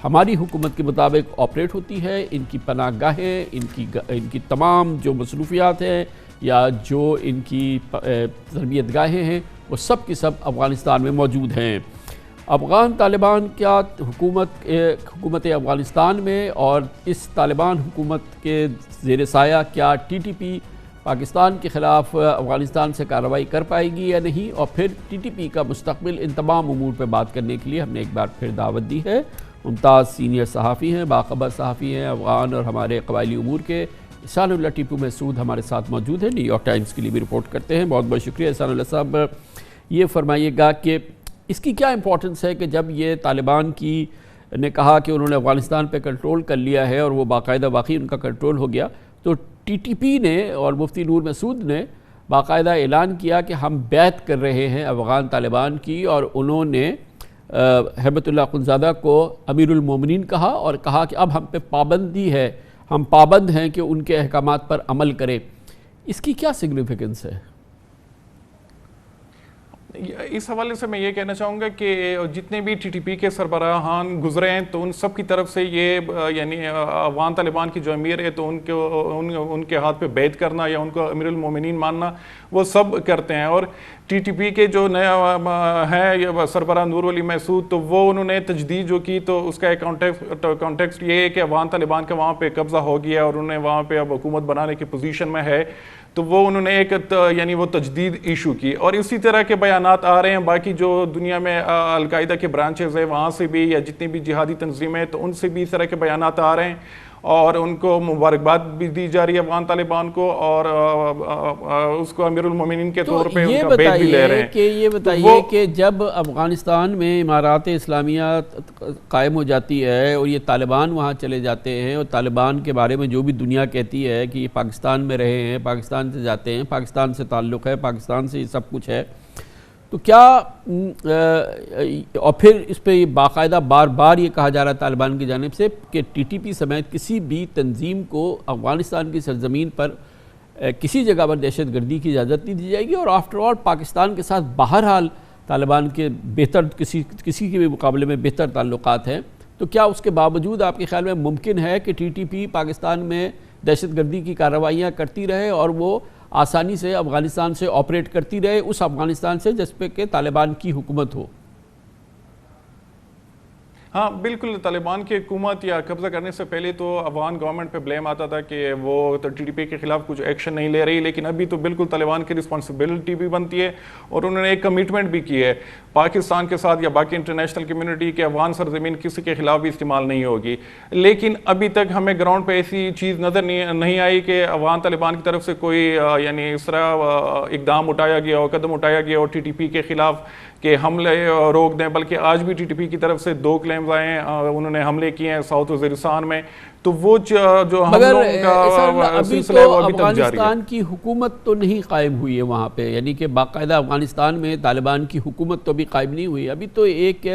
ہماری حکومت کے مطابق آپریٹ ہوتی ہے۔ ان کی پناہ گاہیں، ان کی تمام جو مصروفیات ہیں یا جو ان کی تربیت گاہیں ہیں وہ سب کی سب افغانستان میں موجود ہیں۔ افغان طالبان کیا حکومت افغانستان میں اور اس طالبان حکومت کے زیر سایہ کیا ٹی ٹی پی پاکستان کے خلاف افغانستان سے کارروائی کر پائے گی یا نہیں، اور پھر ٹی ٹی پی کا مستقبل، ان تمام امور پہ بات کرنے کے لیے ہم نے ایک بار پھر دعوت دی ہے۔ ممتاز سینئر صحافی ہیں، باخبر صحافی ہیں افغان اور ہمارے قبائلی امور کے، احسان اللہ ٹیپو مسعود ہمارے ساتھ موجود ہیں، نیو یارک ٹائمز کے لیے بھی رپورٹ کرتے ہیں۔ بہت بہت شکریہ احسان اللہ صاحب۔ یہ فرمائیے گا کہ اس کی کیا امپورٹنس ہے کہ جب یہ طالبان کی نے کہا کہ انہوں نے افغانستان پہ کنٹرول کر لیا ہے اور وہ باقاعدہ واقعی ان کا کنٹرول ہو گیا، تو ٹی ٹی پی نے اور مفتی نور مسعود نے باقاعدہ اعلان کیا کہ ہم بیعت کر رہے ہیں افغان طالبان کی، اور انہوں نے ہیبت اللہ اخندزادہ کو امیر المومنین کہا اور کہا کہ اب ہم پہ پابندی ہے، ہم پابند ہیں کہ ان کے احکامات پر عمل کریں۔ اس کی کیا سگنیفیکنس ہے؟ اس حوالے سے میں یہ کہنا چاہوں گا کہ جتنے بھی ٹی ٹی پی کے سربراہان گزرے ہیں تو ان سب کی طرف سے یہ یعنی افغان طالبان کی جو امیر ہے تو ان کے ہاتھ پہ بیعت کرنا یا ان کو امیر المومنین ماننا وہ سب کرتے ہیں۔ اور ٹی ٹی پی کے جو نیا ہے سربراہ نور ولی مسعود، تو وہ انہوں نے تجدید جو کی تو اس کا ایک کانٹیکسٹ یہ ہے کہ افغان طالبان کا وہاں پہ قبضہ ہو گیا اور انہوں نے وہاں پہ اب حکومت بنانے کی پوزیشن میں ہے، تو وہ انہوں نے ایک یعنی وہ تجدید ایشو کی۔ اور اسی طرح کے بیانات آ رہے ہیں باقی جو دنیا میں القاعدہ کے برانچز ہیں وہاں سے بھی، یا جتنی بھی جہادی تنظیمیں ہیں تو ان سے بھی اس طرح کے بیانات آ رہے ہیں اور ان کو مبارکباد بھی دی جا رہی ہے افغان طالبان کو، اور اس کو امیر المومنین کے طور پہ ان کا بیعت بھی لے رہے ہیں۔ یہ بتائیے کہ جب افغانستان میں امارات اسلامیہ قائم ہو جاتی ہے اور یہ طالبان وہاں چلے جاتے ہیں اور طالبان کے بارے میں جو بھی دنیا کہتی ہے کہ یہ پاکستان میں رہے ہیں، پاکستان سے جاتے ہیں، پاکستان سے تعلق ہے، پاکستان سے یہ سب کچھ ہے، تو کیا اور پھر اس پہ باقاعدہ بار بار یہ کہا جا رہا ہے طالبان کی جانب سے کہ ٹی ٹی پی سمیت کسی بھی تنظیم کو افغانستان کی سرزمین پر کسی جگہ پر دہشت گردی کی اجازت نہیں دی جائے گی، اور آفٹر آل پاکستان کے ساتھ بہرحال طالبان کے بہتر کسی کے بھی مقابلے میں بہتر تعلقات ہیں، تو کیا اس کے باوجود آپ کے خیال میں ممکن ہے کہ ٹی ٹی پی پاکستان میں دہشت گردی کی کارروائیاں کرتی رہے اور وہ آسانی سے افغانستان سے آپریٹ کرتی رہے، اس افغانستان سے جس پہ کہ طالبان کی حکومت ہو؟ ہاں بالکل، طالبان کی حکومت یا قبضہ کرنے سے پہلے تو افغان گورنمنٹ پہ بلیم آتا تھا کہ وہ ٹی ٹی پی کے خلاف کچھ ایکشن نہیں لے رہی، لیکن ابھی تو بالکل طالبان کی رسپانسبلٹی بھی بنتی ہے اور انہوں نے ایک کمٹمنٹ بھی کی ہے پاکستان کے ساتھ یا باقی انٹرنیشنل کمیونٹی کے افغان سرزمین کسی کے خلاف بھی استعمال نہیں ہوگی، لیکن ابھی تک ہمیں گراؤنڈ پہ ایسی چیز نظر نہیں آئی کہ افغان طالبان کی طرف سے کوئی یعنی اس طرح اقدام اٹھایا گیا ہو، قدم اٹھایا گیا ہو ٹی ٹی پی کے خلاف کہ حملے روک دیں، بلکہ آج بھی ٹی ٹی پی کی طرف سے 2 کلیمز آئے ہیں، انہوں نے حملے کیے ہیں ساؤتھ وزیرستان میں، تو وہ جو حملوں کا سلسلہ ہے وہ ابھی تک جاری ہے۔ افغانستان کی حکومت تو نہیں قائم ہوئی ہے وہاں پہ، یعنی کہ باقاعدہ افغانستان میں طالبان کی حکومت تو ابھی قائم نہیں ہوئی، ابھی تو ایک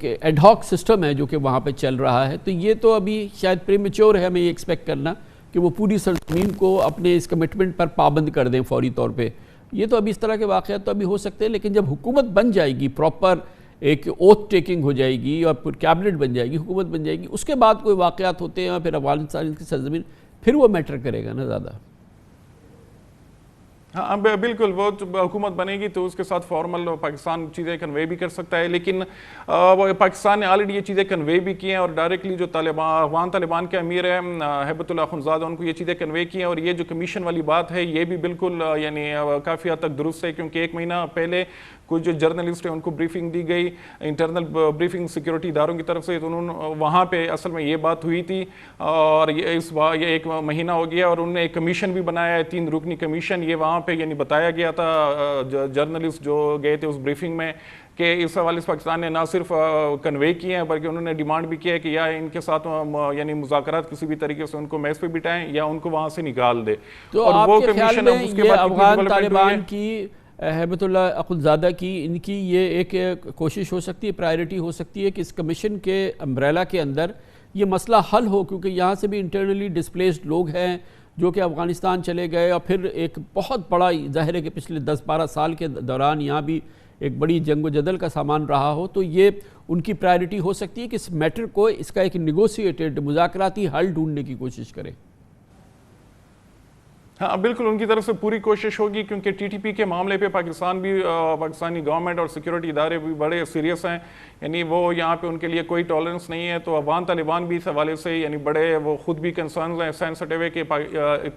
ایڈ ہاک سسٹم ہے جو کہ وہاں پہ چل رہا ہے، تو یہ تو ابھی شاید پریمیچور ہے ہمیں یہ ایکسپیکٹ کرنا کہ وہ پوری سرزمین کو اپنے اس کمٹمنٹ پر پابند کر دیں فوری طور پہ. یہ تو ابھی اس طرح کے واقعات تو ابھی ہو سکتے ہیں، لیکن جب حکومت بن جائے گی، پراپر ایک اوتھ ٹیکنگ ہو جائے گی اور پھر کیبنٹ بن جائے گی، حکومت بن جائے گی، اس کے بعد کوئی واقعات ہوتے ہیں پھر افغانستان کی سرزمین، پھر وہ میٹر کرے گا نا زیادہ. ہاں بالکل، وہ حکومت بنے گی تو اس کے ساتھ فارمل پاکستان چیزیں کنوے بھی کر سکتا ہے، لیکن پاکستان نے آلریڈی یہ چیزیں کنوے بھی کی ہیں اور ڈائریکٹلی جو افغان طالبان کے امیر ہیں ہیبت اللہ اخندزادہ، ان کو یہ چیزیں کنوے کی ہیں. اور یہ جو کمیشن والی بات ہے یہ بھی بالکل یعنی کافی حد تک درست ہے، کیونکہ 1 مہینہ پہلے کچھ جو جرنلسٹ ہیں ان کو بریفنگ دی گئی، انٹرنل بریفنگ سیکیورٹی اداروں کی طرف سے، تو انہوں نے وہاں پہ اصل میں یہ بات ہوئی تھی. اور یہ 1 مہینہ ہو گیا اور انہوں نے ایک کمیشن بھی بنایا ہے، 3 رکنی کمیشن. یہ وہاں پہ یعنی بتایا گیا تھا جرنلسٹ جو گئے تھے اس بریفنگ میں کہ اس حوالے سے پاکستان نے نہ صرف کنوے کیے ہیں بلکہ انہوں نے ڈیمانڈ بھی کیا ہے کہ یا ان کے ساتھ یعنی مذاکرات کسی بھی طریقے سے ان کو میز پہ بٹھائیں یا ان کو وہاں سے نکال دے. تو آپ کے خیال میں یہ افغان طالبان کی ہیبت اللہ اخندزادہ کی ان کی یہ ایک کوشش ہو سکتی ہے، پرائرٹی ہو سکتی ہے کہ اس کمیشن کے امبریلا کے اندر یہ مسئلہ حل ہو، کیونکہ یہاں سے بھی انٹرنلی ڈسپلیسڈ لوگ ہیں جو کہ افغانستان چلے گئے اور پھر ایک بہت بڑا ظاہر ہے کہ پچھلے 10-12 سال کے دوران یہاں بھی ایک بڑی جنگ و جدل کا سامان رہا ہو. تو یہ ان کی پرائرٹی ہو سکتی ہے کہ اس میٹر کو اس کا ایک نیگوسیٹڈ مذاکراتی حل ڈھونڈنے کی کوشش کرے. ہاں بالکل، ان کی طرف سے پوری کوشش ہوگی، کیونکہ ٹی ٹی پی کے معاملے پہ پاکستانی گورنمنٹ اور سیکیورٹی ادارے بھی بڑے سیریس ہیں، یعنی وہ یہاں پہ ان کے لیے کوئی ٹالرنس نہیں ہے. تو افغان طالبان بھی اس حوالے سے یعنی بڑے وہ خود بھی کنسرنز ہیں، سینسٹیو ہے کہ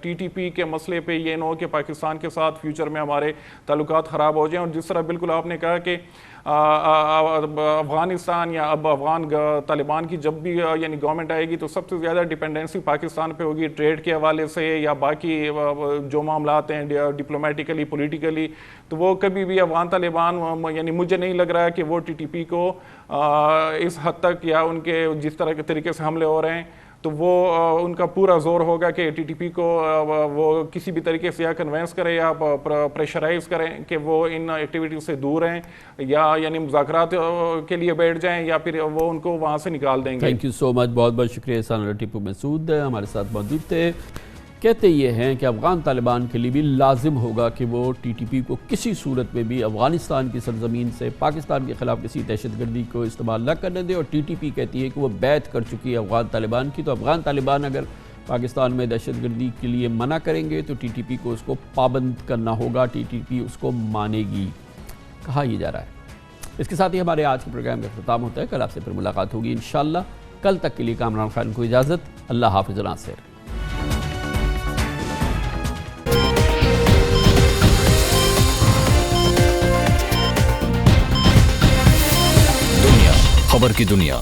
ٹی ٹی پی کے مسئلے پہ یہ نہ ہو کہ پاکستان کے ساتھ فیوچر میں ہمارے تعلقات خراب ہو جائیں. اور جس طرح بالکل آپ نے کہا کہ افغانستان یا اب افغان طالبان کی جب بھی یعنی گورنمنٹ آئے گی تو سب سے زیادہ ڈیپینڈنسی پاکستان پہ ہوگی، ٹریڈ کے حوالے سے یا باقی جو معاملات ہیں ڈپلومیٹیکلی پولیٹیکلی. تو وہ کبھی بھی افغان طالبان یعنی مجھے نہیں لگ رہا ہے کہ وہ ٹی ٹی پی کو اس حد تک یا ان کے جس طرح کے طریقے سے حملے ہو رہے ہیں تو وہ ان کا پورا زور ہوگا کہ ٹی ٹی پی کو وہ کسی بھی طریقے سے یا کنوینس کریں یا پریشرائز کریں کہ وہ ان ایکٹیویٹیز سے دور ہیں یا یعنی مذاکرات کے لیے بیٹھ جائیں یا پھر وہ ان کو وہاں سے نکال دیں گے. تھینک یو سو مچ، بہت بہت شکریہ. سانحہ ٹیپو مسعود ہمارے ساتھ موجود تھے. کہتے یہ ہیں کہ افغان طالبان کے لیے بھی لازم ہوگا کہ وہ ٹی ٹی پی کو کسی صورت میں بھی افغانستان کی سرزمین سے پاکستان کے خلاف کسی دہشت گردی کو استعمال نہ کرنے دے. اور ٹی ٹی پی کہتی ہے کہ وہ بیعت کر چکی ہے افغان طالبان کی، تو افغان طالبان اگر پاکستان میں دہشت گردی کے لیے منع کریں گے تو ٹی ٹی پی کو اس کو پابند کرنا ہوگا، ٹی ٹی پی اس کو مانے گی، کہا یہ جا رہا ہے. اس کے ساتھ ہی ہمارے آج کے پروگرام کا اختتام ہوتا ہے. کل آپ سے پھر ملاقات ہوگی انشاءاللہ. کل تک کے لیے کامران خان کو اجازت. اللہ حافظ. ناصر. خبر کی دنیا